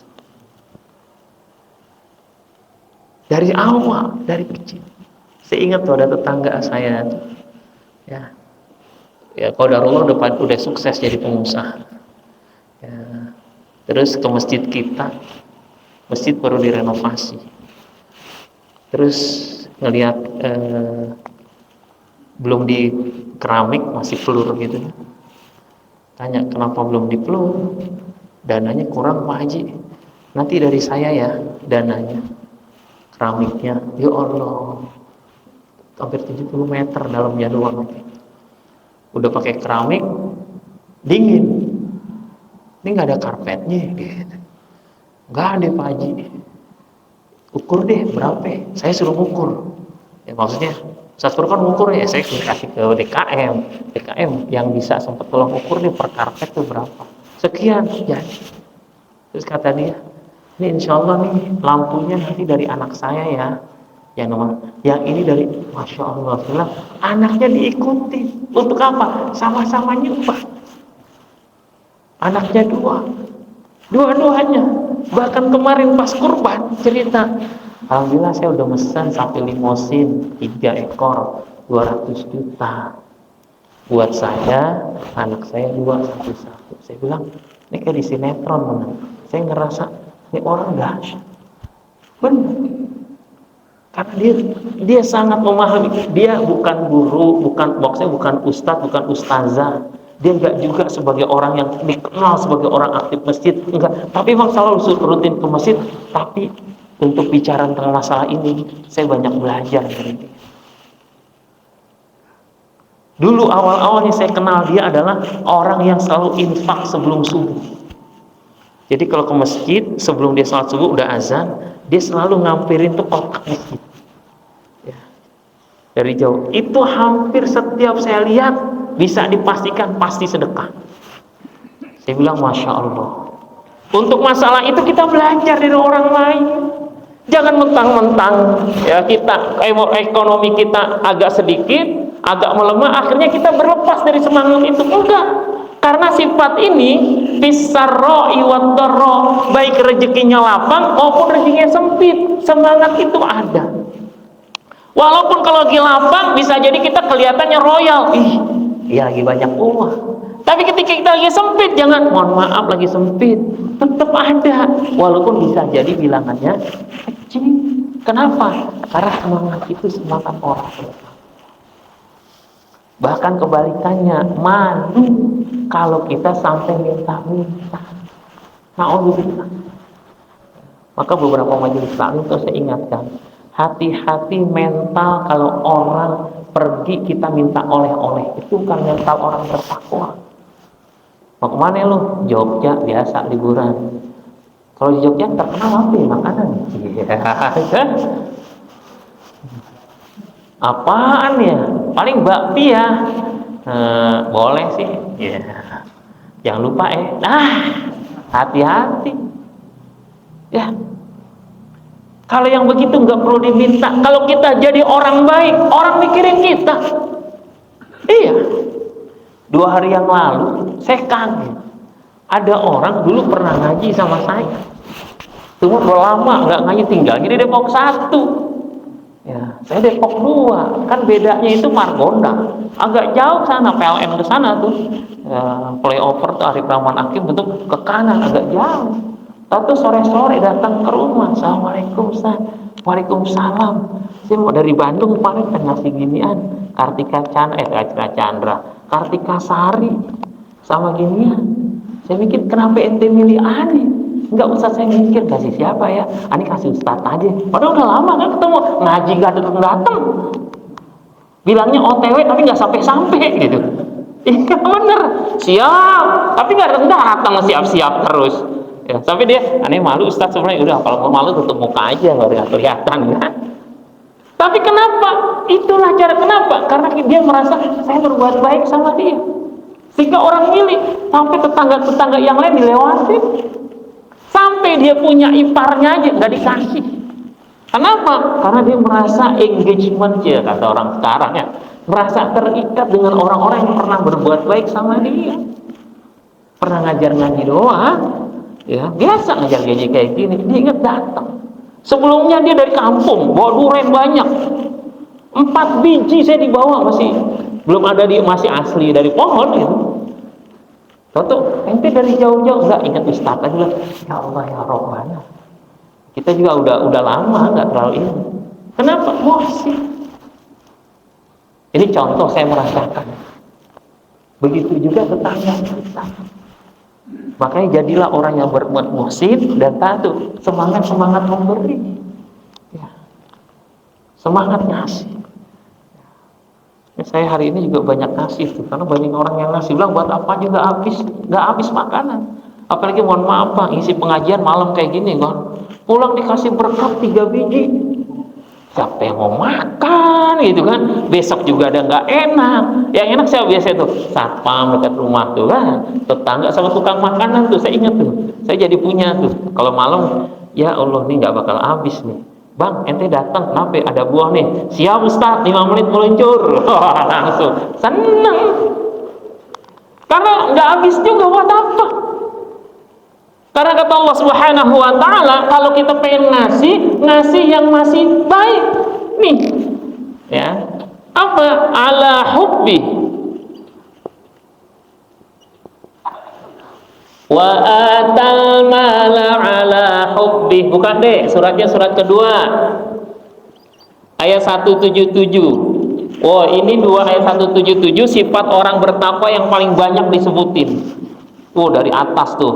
Dari awal, dari kecil. Saya ingat tuh ada tetangga saya tuh, ya qadarullah udah sukses jadi pengusaha. Ya, terus ke masjid kita, masjid baru direnovasi. Terus ngelihat belum di keramik, masih pelur gitu. Tanya kenapa belum dipelur? Dananya kurang Pak Haji. Nanti dari saya ya dananya. Keramiknya, ya Allah, hampir 70 meter dalamnya doang. Udah pakai keramik, dingin. Ini nggak ada karpetnya, gitu. Nggak ada Pak Haji. Ukur deh berapa? Saya suruh ukur. Ya maksudnya, Ustaz Furqan ukur ya, saya kasih ke DKM yang bisa sempat tolong ukur nih per karpet tuh berapa. Sekian, ya. Terus kata dia, ini insya Allah nih lampunya nanti dari anak saya ya, yang ini dari, Masya Allah, bilang anaknya diikuti. Untuk apa? Sama-sama nyumbang. Anaknya dua-duanya. Bahkan kemarin pas kurban cerita, alhamdulillah saya udah mesen sampai limosin 3 ekor 200 juta buat saya, anak saya 2 satu. Saya bilang ini kayak di sinetron bener. Saya ngerasa ini orang dahsyat, benar, karena dia sangat memahami. Dia bukan guru, maksudnya bukan ustadz, bukan ustazah. Dia enggak juga sebagai orang yang dikenal sebagai orang aktif masjid, enggak. Tapi memang selalu rutin ke masjid. Tapi untuk bicara tentang masalah ini, saya banyak belajar dari dia. Dulu awal-awalnya saya kenal dia adalah orang yang selalu infak sebelum subuh. Jadi kalau ke masjid, sebelum dia sholat subuh udah azan, dia selalu ngampirin tuh kotak masjid. Ya. Dari jauh. Itu hampir setiap saya lihat bisa dipastikan pasti sedekah. Saya bilang Masya Allah. Untuk masalah itu kita belajar dari orang lain. Jangan mentang-mentang ya kita ekonomi kita agak sedikit, agak melemah, akhirnya kita berlepas dari semangat itu. Enggak. Karena sifat ini bisarra'i wad-dharra, baik rezekinya lapang maupun rezekinya sempit, semangat itu ada. Walaupun kalau lagi lapang bisa jadi kita kelihatannya royal, iya lagi banyak uang. Tapi ketika kita lagi sempit, jangan, mohon maaf lagi sempit, tetap ada. Walaupun bisa jadi bilangannya kecil. Kenapa? Karena semangat itu semangat orang. Bahkan kebalikannya, malu kalau kita sampai minta-minta. Na'udzubillah. Maka beberapa majelis taklim itu saya ingatkan, hati-hati mental kalau orang pergi kita minta oleh-oleh. Itu bukan mental orang bertakwa. Mau kemana lu? Jogja, biasa liburan. Kalau di Jogja terkenal apa ya? Makanan. Apaan ya? Paling bakpi ya. Boleh sih. Jangan lupa hati-hati. Ya. Kalau yang begitu nggak perlu diminta. Kalau kita jadi orang baik, orang mikirin kita. Iya. 2 hari yang lalu saya kaget. Ada orang dulu pernah ngaji sama saya. Cuma udah lama nggak ngaji, tinggalnya di Depok 1. Ya, saya Depok 2. Kan bedanya itu Margonda. Agak jauh sana, PLN ke sana tuh. Flyover tuh Arif Rahman Hakim bentuk ke kanan agak jauh. Lalu sore-sore datang ke rumah. Assalamualaikum Ustaz. Waalaikumsalam. Saya mau dari Bandung kemarin ngasih ginian. Kartika Chandra, Kartika Sari sama ginian. Saya mikir kenapa ente milih aneh? Enggak usah saya mikir kasih siapa ya. Ani kasih Ustaz aja. Padahal udah lama kan ketemu, ngaji gak datang. Bilangnya OTW tapi nggak sampai gitu. Iya bener, siap. Tapi nggak datang, siap-siap terus. Ya, tapi dia, aneh malu Ustaz sebenarnya. Udah kalau malu tutup muka aja, nggak kelihatan kan. Tapi kenapa? Itulah cara kenapa? Karena dia merasa saya berbuat baik sama dia. Sehingga orang milih, sampai tetangga-tetangga yang lain dilewatin. Sampai dia punya iparnya aja nggak dikasih. Kenapa? Karena dia merasa engagement ya, kata orang sekarang ya. Merasa terikat dengan orang-orang yang pernah berbuat baik sama dia. Pernah ngajar ngaji doang. Ya, biasa ngajar ngaji kayak gini, dia ingat datang. Sebelumnya dia dari kampung, bawa durian banyak. 4 biji saya dibawa, masih belum ada, masih asli dari pohon gitu. Toto, ente dari jauh-jauh nggak ingat Ustaz aja lah. Ya Allah ya Rabbana. Kita juga udah lama nggak terlalu ini. Kenapa? Masih. Ini contoh saya merasakan. Begitu juga tetangga kita. Makanya jadilah orang yang berbuat muhsin dan taat, semangat memberi, ya. Semangat ngasih. Ya, saya hari ini juga banyak ngasih tuh, karena banyak orang yang ngasih, bilang buat apa juga nggak habis makanan. Apalagi mohon maaf Pak, isi pengajian malam kayak gini kan, pulang dikasih berkat 3 biji. Siapa yang mau makan gitu kan? Besok juga ada nggak enak. Yang enak siapa biasa tuh? Satpam dekat rumah tuh kan, tetangga sama tukang makanan tuh. Saya ingat tuh, saya jadi punya tuh. Kalau malam, ya Allah nih nggak bakal habis nih. Bang, ente datang, kenapa? Ada buah nih. Siap Ustaz, 5 menit meluncur. Langsung seneng. Karena nggak habis juga, buat apa? Karena kata Allah Subhanahu wa taala, kalau kita pengen ngasih yang masih baik. Nih. Ya. Apa? Ala hubbi. Wa atal mala ala hubbi. Bukan deh, suratnya surat kedua. Ayat 177. Oh, ini 2 ayat 177 sifat orang bertakwa yang paling banyak disebutin. Dari atas tuh.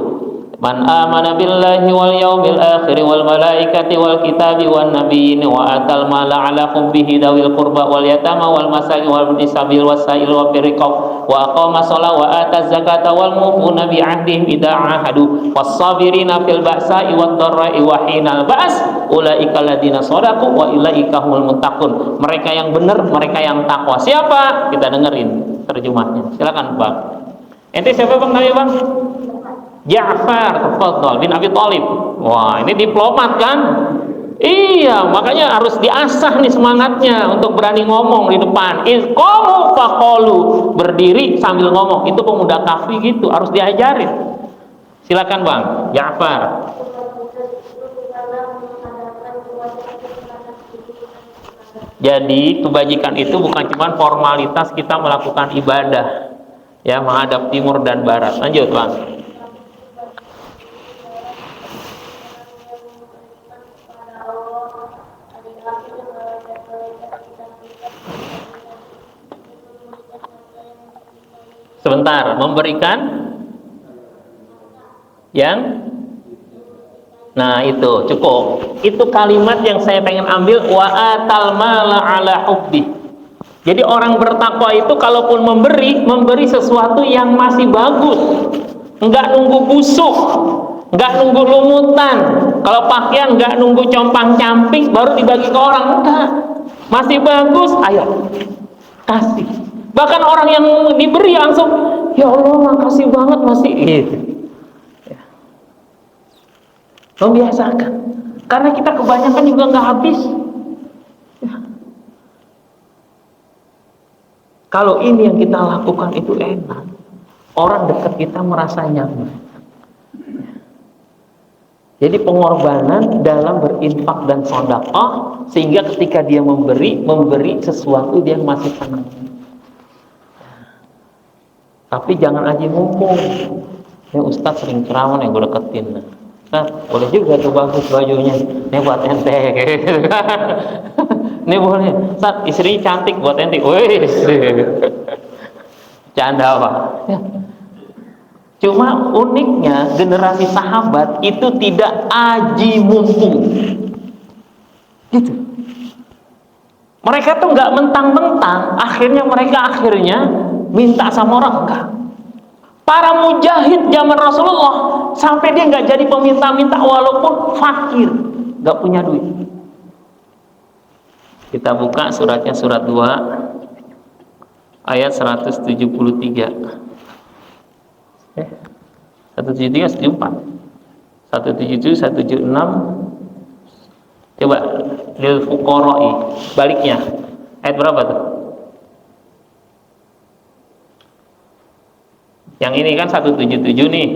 Man amana billahi wal yaumil akhir wal malaikati wal kitabi wan nabiyyin wa atal mala ala hubbihi dawil qurba wal yatama wal masakin wal sabil wasail wa firqab wa aqama shalah wa ataz zakata wal mufuna bi ahdihim idza ahadu was sabirina fil ba'sa'i wad dharra'i wa hinal ba's ulaika alladziina shadaqu wa ulaika humul muttaqun. Mereka yang benar, mereka yang takwa. Siapa? Kita dengerin terjemahnya. Silakan Bang. Ente siapa Bang namanya Bang? Ja'far tafadhal bin Abi Thalib. Wah, ini diplomat kan? Iya, makanya harus diasah nih semangatnya untuk berani ngomong di depan. Izqamu faqalu, berdiri sambil ngomong. Itu pemuda kafi gitu, harus diajarin. Silakan Bang, Ja'far. Jadi kebajikan itu bukan cuma formalitas kita melakukan ibadah, ya, menghadap timur dan barat. Lanjut Bang. Sebentar, memberikan yang, nah itu cukup. Itu kalimat yang saya pengen ambil, wa atal mala ala hubbi. Jadi orang bertakwa itu kalaupun memberi sesuatu yang masih bagus, enggak nunggu busuk, enggak nunggu lumutan. Kalau pakaian enggak nunggu compang-camping baru dibagi ke orang, enggak. Masih bagus, ayo kasih. Bahkan orang yang diberi langsung, ya Allah makasih banget, masih gitu. Ya. Membiasakan. Karena kita kebanyakan juga nggak habis. Ya. Kalau ini yang kita lakukan itu enak, orang dekat kita merasa nyaman. Jadi pengorbanan dalam berinfak dan sedekah, sehingga ketika dia memberi sesuatu dia masih senang. Tapi jangan aja mumpung. Ya Ustaz sering ceramah yang gue deketin. Nah, boleh juga tuh bagus bajunya. Ini buat ente. Ini boleh. Ustaz, istri cantik buat ente. Wih. Canda Pak. Ya. Cuma uniknya generasi sahabat itu tidak aji mumpung. Gitu. Mereka tuh nggak mentang-mentang. Akhirnya minta sama orang, enggak. Para mujahid zaman Rasulullah sampai dia nggak jadi peminta-minta walaupun fakir, nggak punya duit. Kita buka suratnya, surat 2 ayat 173. 173, 174, 177, 176. Coba lil fuqara'i, baliknya ayat berapa tuh? Yang ini kan 177 nih.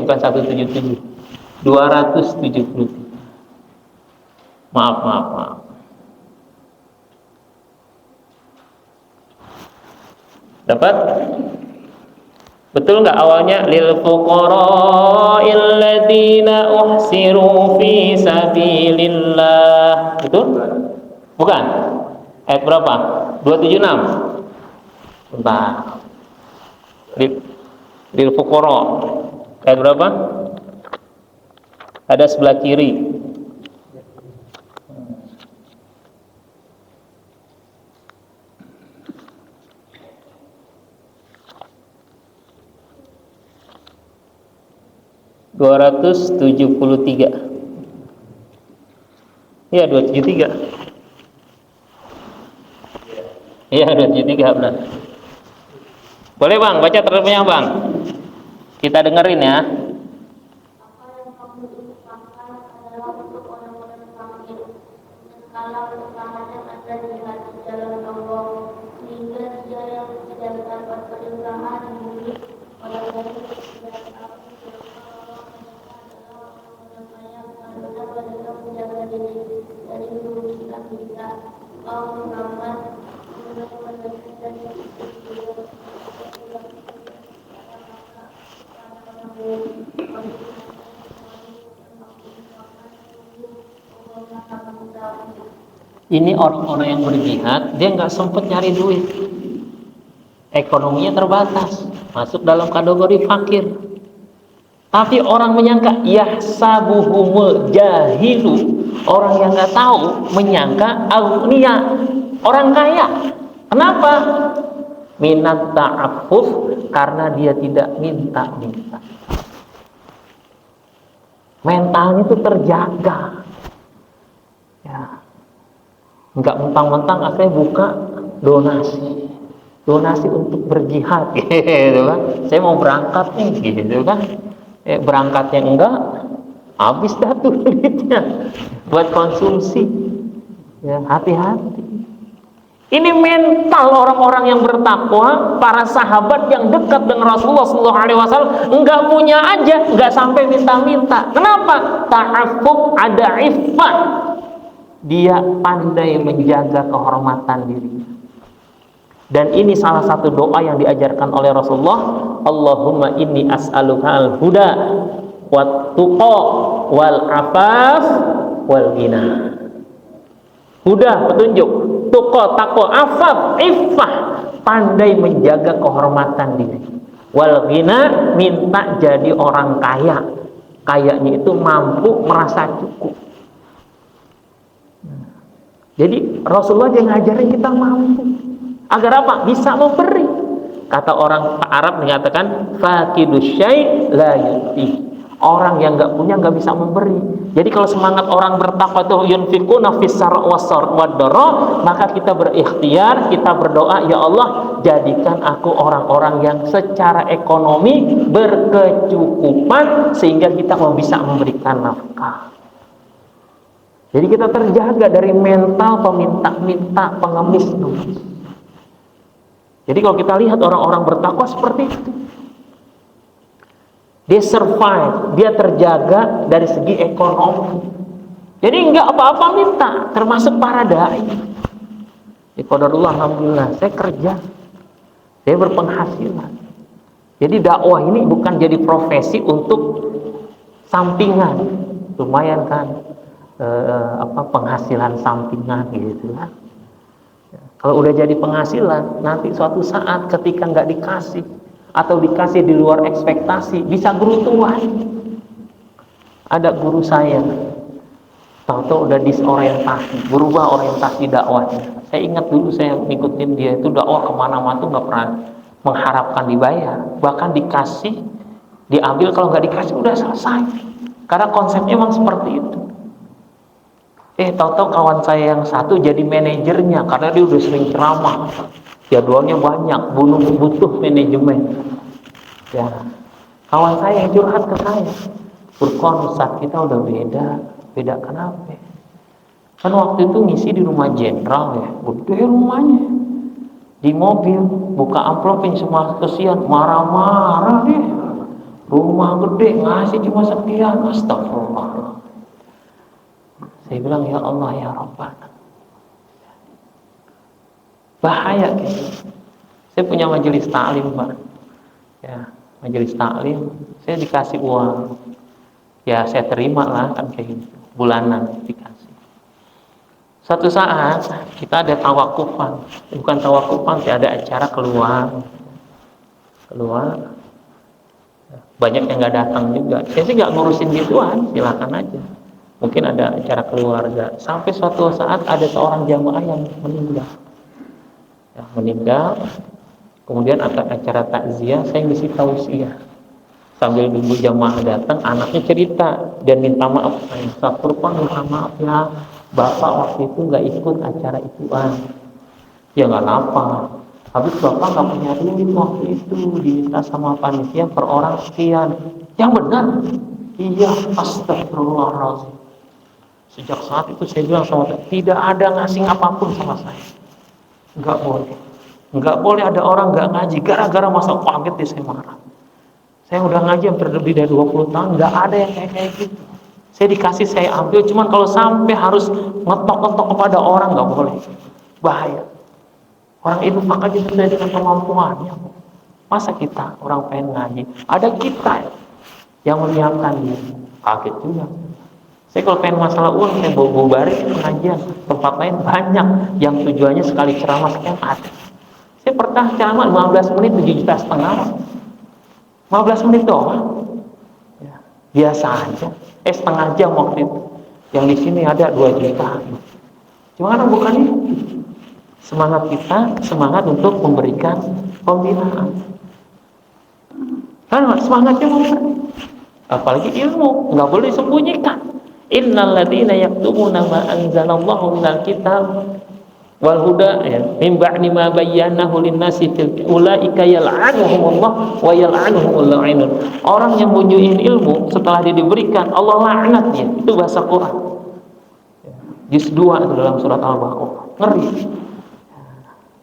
Bukan 177. 273. Maaf. Dapat? Betul nggak awalnya lil fuqara'il ladzina uhsiru fi sabilillah? Betul? Bukan? Ayat berapa? 276. Bentar. Lil fuqara. Ayat berapa? Ada sebelah kiri. (273). Iya, 273. Iya, 273 benar. Boleh Bang, baca terjemahnya Bang. Kita dengerin ya. Apa yang kamu infakkan adalah untuk orang-orang fakir, skala usahanya ada di hati jalan Allah, sehingga dia yang tidak dapat berusaha diberi oleh dari tidak tahu karena mereka menjaga diri dari merugikan kita. Kau Muhammad mulai mendengar dari ini orang-orang yang berjihad, dia nggak sempat nyari duit, ekonominya terbatas, masuk dalam kategori fakir. Tapi orang menyangka yahsabuhumul jahilu, orang yang nggak tahu menyangka aghnia, orang kaya. Kenapa? Minat ta'affuf, karena dia tidak minta-minta. Mentalnya itu terjaga. Ya. Enggak mentang-mentang akhirnya buka donasi untuk berjihad gitu kan. Saya mau berangkat nih gitu kan. Berangkatnya enggak, habis dah tuh duitnya buat konsumsi. Ya, hati-hati. Ini mental orang-orang yang bertakwa, para sahabat yang dekat dengan Rasulullah SAW, enggak punya aja, enggak sampai minta-minta. Kenapa? Ta'affuf, ada iffah. Dia pandai menjaga kehormatan diri. Dan ini salah satu doa yang diajarkan oleh Rasulullah. Allahumma inni as'aluka al-huda wat tuqa wal afaf wal ghina. Huda, petunjuk, tuqa, taqwa, afaf, iffah, pandai menjaga kehormatan diri. Wal ghina, minta jadi orang kaya. Kayanya itu mampu merasa cukup. Jadi Rasulullah dia ngajarin kita mampu. Agar apa? Bisa memberi. Kata orang Arab mengatakan fakidus syai' la yuti. Orang yang enggak punya enggak bisa memberi. Jadi kalau semangat orang bertakwa itu yunfiquna fis sarra wad dharra, maka kita berikhtiar, kita berdoa, ya Allah, jadikan aku orang-orang yang secara ekonomi berkecukupan sehingga kita bisa memberikan nafkah. Jadi kita terjaga dari mental peminta-minta, pengemis. Jadi kalau kita lihat orang-orang bertakwa seperti itu, dia survive, dia terjaga dari segi ekonomi. Jadi enggak apa-apa minta, termasuk para dai. Di qadarullah, alhamdulillah, saya kerja, saya berpenghasilan. Jadi dakwah ini bukan jadi profesi untuk sampingan, lumayan kan, penghasilan sampingan gitu lah. Kalau udah jadi penghasilan, nanti suatu saat ketika nggak dikasih atau dikasih di luar ekspektasi, bisa geruntuhan. Ada guru saya, tahu-tahu udah disorientasi, berubah orientasi dakwahnya. Saya ingat dulu saya ngikutin dia itu dakwah kemana-mana tuh nggak pernah mengharapkan dibayar, bahkan dikasih, diambil, kalau nggak dikasih udah selesai. Karena konsepnya memang seperti itu. Tahu-tahu kawan saya yang satu jadi manajernya karena dia udah sering ceramah, jadwalnya banyak, butuh manajemen. Ya, kawan saya yang curhat ke saya, Furqan, Ustaz, kita udah beda kenapa? Kan waktu itu ngisi di rumah jenderal ya, gede rumahnya, di mobil, buka amplopin semua kesian, marah-marah deh, Rumah gede ngasih cuma sekian, astagfirullah. Saya bilang, ya Allah ya Rabbana, bahaya gitu. Saya punya majelis taklim, Pak. Ya, majelis taklim, saya dikasih uang. Ya saya terima lah kan kayak gitu, bulanan dikasih. Suatu saat kita ada tawakufan, bukan tawakufan, sih ada acara keluar, banyak yang nggak datang juga. Saya sih nggak ngurusin gituan, silakan aja. Mungkin ada acara keluarga. Sampai suatu saat ada seorang jamaah yang meninggal. Ya, meninggal. Kemudian acara takziah, saya ngisi tausiah. Sambil nunggu jamaah datang, anaknya cerita dan minta maaf. Astagfirullah, minta maaf ya, bapak waktu itu nggak ikut acara ituan. Ya nggak apa. Habis bapak nggak punya duit waktu itu, diminta sama panitia per orang sekian. Yang benar? Iya, astagfirullahaladzim. Sejak saat itu saya bilang sama dia, tidak ada ngasih apapun sama saya. Nggak boleh. Nggak boleh ada orang nggak ngaji gara-gara masa kaget dia, saya marah. Saya udah ngaji hampir lebih dari 20 tahun, nggak ada yang kayak gitu. Saya dikasih, saya ambil, cuman kalau sampai harus ngetok-ngetok kepada orang nggak boleh. Bahaya. Orang itu aja sesuai dengan kemampuannya. Masa kita orang pengen ngaji, ada kita yang menyiapkan dia. Kaget juga. Saya kalau pengen masalah uang, saya bawa-bawa pengajian. Tempat lain banyak yang tujuannya sekali ceramah sekian ada. Saya pernah ceramah 15 menit 7,5 juta. 15 menit doang. Ya, biasa aja. Setengah jam waktu itu. Yang di sini ada 2 juta. Cuma kan bukan itu. Semangat kita, semangat untuk memberikan pembinaan. Kan semangatnya memberi. Apalagi ilmu, nggak boleh disembunyikan. Innal ladzina yaktumuna ma anzalallahu minal kitab wal huda min ba'di ma bayyanahu lin-nasi ulaika yal'anuhumullah wa yal'anuhumul la'inun. Orang yang menyembunyiin ilmu setelah dia diberikan, Allah laknat dia. Itu bahasa Quran. Juz 2 itu dalam surat Al-Baqarah. Ngeri.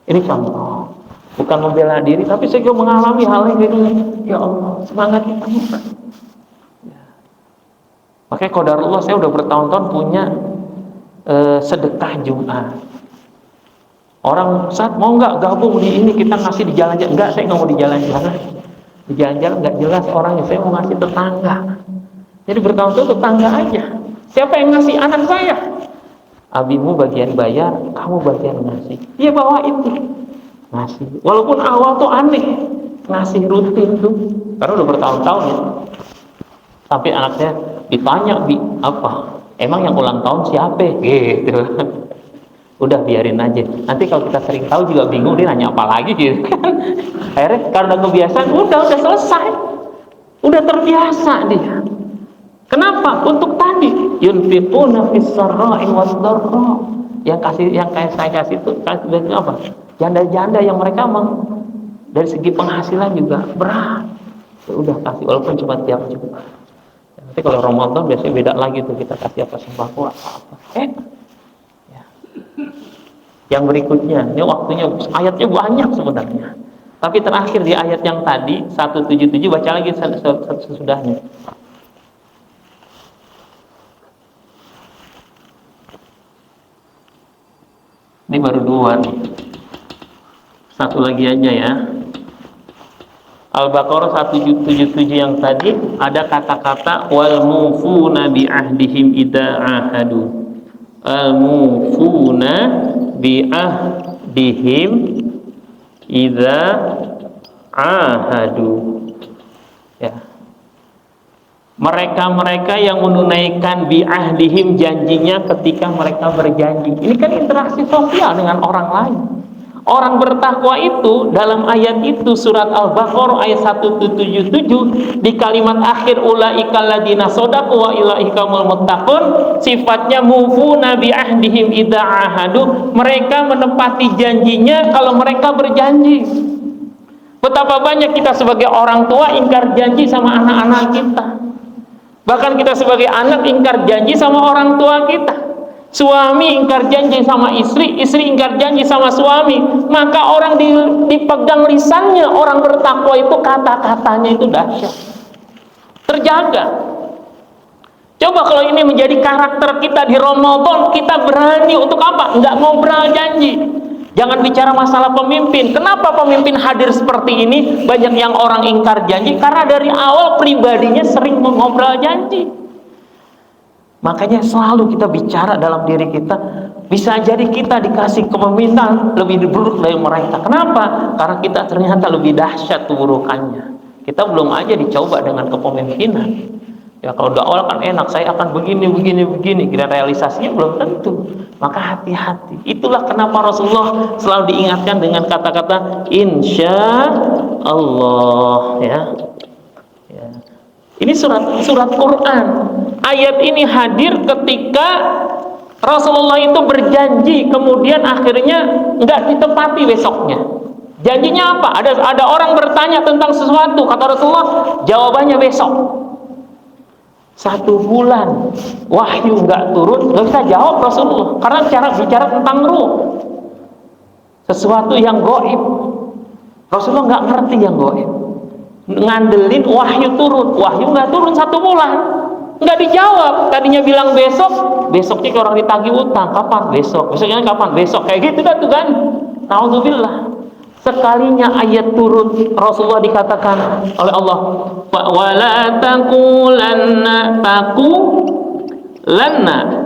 Ini contoh. Bukan membela diri, tapi saya juga mengalami hal yang gitu. Ya Allah, semangat kita. Makanya qadarullah, saya udah bertahun-tahun punya sedekah Jumat. Orang saat mau nggak gabung di ini, kita ngasih di jalan-jalan. Enggak, saya nggak mau di jalan-jalan. Di jalan-jalan nggak jelas orangnya. Saya mau ngasih tetangga. Jadi bertahun-tahun tetangga aja. Siapa yang ngasih? Anak saya. Abimu bagian bayar, kamu bagian ngasih. Dia bawa itu ngasih. Walaupun awal tuh aneh, ngasih rutin tuh. Karena udah bertahun-tahun ya. Sampai anaknya ditanya, apa? Emang yang ulang tahun siapa? Gitu. Udah biarin aja. Nanti kalau kita sering tahu juga bingung, dia nanya apa lagi gitu kan. Akhirnya karena kebiasaan, udah selesai. Udah terbiasa dia. Kenapa? Untuk tadi yunfiquna fis sarra'i wad dharra. Yang saya kasih itu apa? Janda-janda yang mereka dari segi penghasilan juga berat. Ya udah kasih walaupun cuma tiap Jumat. Nanti kalau Ramadan biasanya beda lagi tuh, kita kasih apa, sembako apa. Ya. Yang berikutnya, ini waktunya ayatnya banyak sebenarnya. Tapi terakhir di ayat yang tadi 177, baca lagi sesudahnya. Ini baru 2 nih. Satu lagi aja ya. Al-Baqarah 177 yang tadi ada kata-kata wal mufuna bi ahdihim idza ahadu. Al mufuna bi ahdihim idza ahadu. Ya. Mereka-mereka yang menunaikan bi ahdihim, janjinya ketika mereka berjanji. Ini kan interaksi sosial dengan orang lain. Orang bertakwa itu dalam ayat itu surat Al-Baqarah ayat 177 di kalimat akhir ulaikal ladzina shadaqu wa ulaikamul muttaqun, sifatnya mufuna bi ahdihim idza ahadu, mereka menepati janjinya kalau mereka berjanji. Betapa banyak kita sebagai orang tua ingkar janji sama anak-anak kita. Bahkan kita sebagai anak ingkar janji sama orang tua kita. Suami ingkar janji sama istri, istri ingkar janji sama suami. Maka orang dipegang lisannya, orang bertakwa itu kata-katanya itu dahsyat. terjaga. Coba kalau ini menjadi karakter kita di Ramadan, kita berani untuk apa? Nggak ngobrol janji. Jangan bicara masalah pemimpin. Kenapa pemimpin hadir seperti ini? Banyak yang orang ingkar janji karena dari awal pribadinya sering mengobrol janji. Makanya selalu kita bicara dalam diri kita, bisa jadi kita dikasih kepemimpinan lebih buruk dari mereka. Kenapa? Karena kita ternyata lebih dahsyat keburukannya. Kita belum aja dicoba dengan kepemimpinan. Ya kalau di awal kan enak, saya akan begini. Kira realisasinya belum tentu. Maka hati-hati. Itulah kenapa Rasulullah selalu diingatkan dengan kata-kata insya Allah. Ya. Ini surat Quran. Ayat ini hadir ketika Rasulullah itu berjanji, kemudian akhirnya nggak ditepati besoknya. Janjinya apa? Ada orang bertanya tentang sesuatu, kata Rasulullah, jawabannya besok. 1 bulan wahyu nggak turun, nggak bisa jawab Rasulullah karena bicara tentang ruh, sesuatu yang gaib. Rasulullah nggak ngerti yang gaib, ngandelin wahyu turun. Wahyu nggak turun 1 bulan, nggak dijawab. Tadinya bilang besoknya orang ditagih utang, kapan? Besoknya kapan? Besok, kayak gitu dah tuh kan. Nauzubillah. Sekalinya ayat turun, Rasulullah dikatakan oleh Allah, wala taqulanna,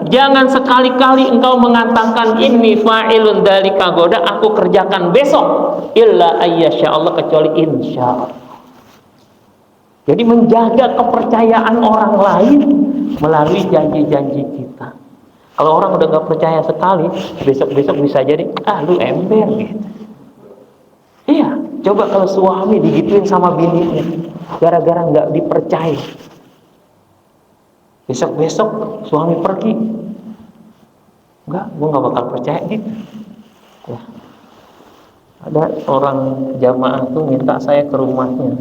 jangan sekali-kali engkau mengatakan inni fa'ilun dzalika goda, aku kerjakan besok, illa ayyasha Allah, kecuali insya Allah. Jadi menjaga kepercayaan orang lain melalui janji-janji kita. Kalau orang udah gak percaya sekali, besok-besok bisa jadi lu ember gitu. Iya, coba kalau suami digituin sama bininya gara-gara nggak dipercaya, besok-besok suami pergi, gue nggak bakal percaya gitu. Ya. Ada orang jamaah tuh minta saya ke rumahnya,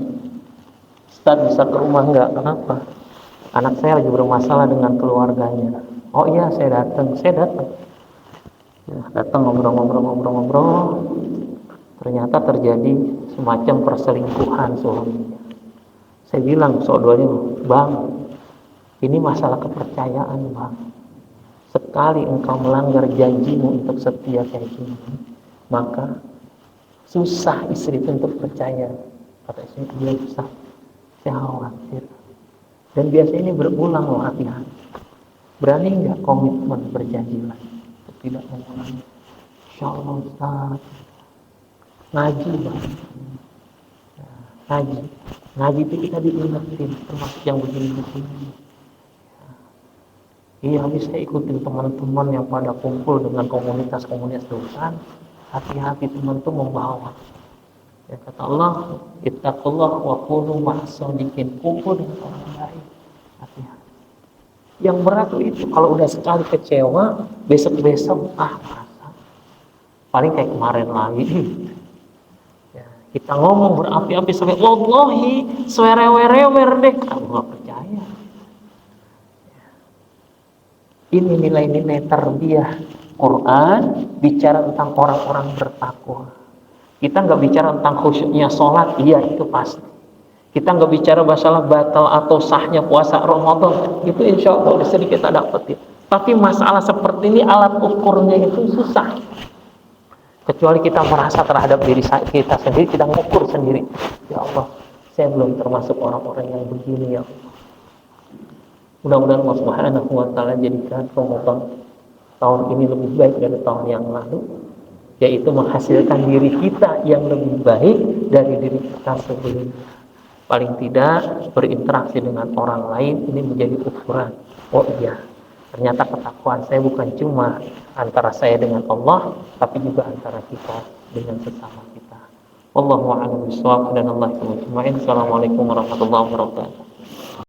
Ustaz bisa ke rumah nggak? Kenapa? Anak saya lagi bermasalah dengan keluarganya. Oh iya, saya datang. Ya, datang ngobrol. Ternyata terjadi semacam perselingkuhan suaminya. Saya bilang soalnya, Bang, ini masalah kepercayaan, Bang. Sekali engkau melanggar janjimu untuk setia kayak gini, maka susah istri untuk percaya. Kata istri, dia susah. Saya khawatir. Dan biasanya ini berulang loh, hati-hati. Berani nggak komitmen berjanji lagi untuk tidak mengulangi? Insya Allah Ustaz. Ngaji Bang. Ngaji itu kita diingetin, termasuk yang begini-begini. Iya, habis saya ikutin teman-teman yang pada kumpul dengan komunitas-komunitas dosa. Hati-hati teman itu membawa. Ya kata Allah, ittaqullah wa kunu ma'as-shadiqin, kumpul dengan orang baik. Hati-hati. Yang berat itu kalau udah sekali kecewa, besok-besok merasa. Paling kayak kemarin lagi. Kita ngomong berapi-api sampai wallahi swerewer deh, kamu nggak percaya. Ini nilai-nilai tarbiyah Quran bicara tentang orang-orang bertakwa. Kita nggak bicara tentang khusyuknya sholat, iya itu pasti. Kita nggak bicara masalah batal atau sahnya puasa Ramadan, itu insya Allah sedikit kita dapetin. Tapi masalah seperti ini alat ukurnya itu susah. Kecuali kita merasa terhadap diri kita sendiri, kita mengukur sendiri. Ya Allah, saya belum termasuk orang-orang yang begini ya Allah. Mudah-mudahan Allah Subhanahu wa Ta'ala jadikan Ramadan tahun ini lebih baik dari tahun yang lalu, yaitu menghasilkan diri kita yang lebih baik dari diri kita sebelumnya. Paling tidak berinteraksi dengan orang lain ini menjadi ukuran. Oh iya, ternyata ketakwaan saya bukan cuma antara saya dengan Allah, tapi juga antara kita dengan sesama kita. Wallahu a'lam bishawab dan Allah. Assalamualaikum warahmatullahi wabarakatuh.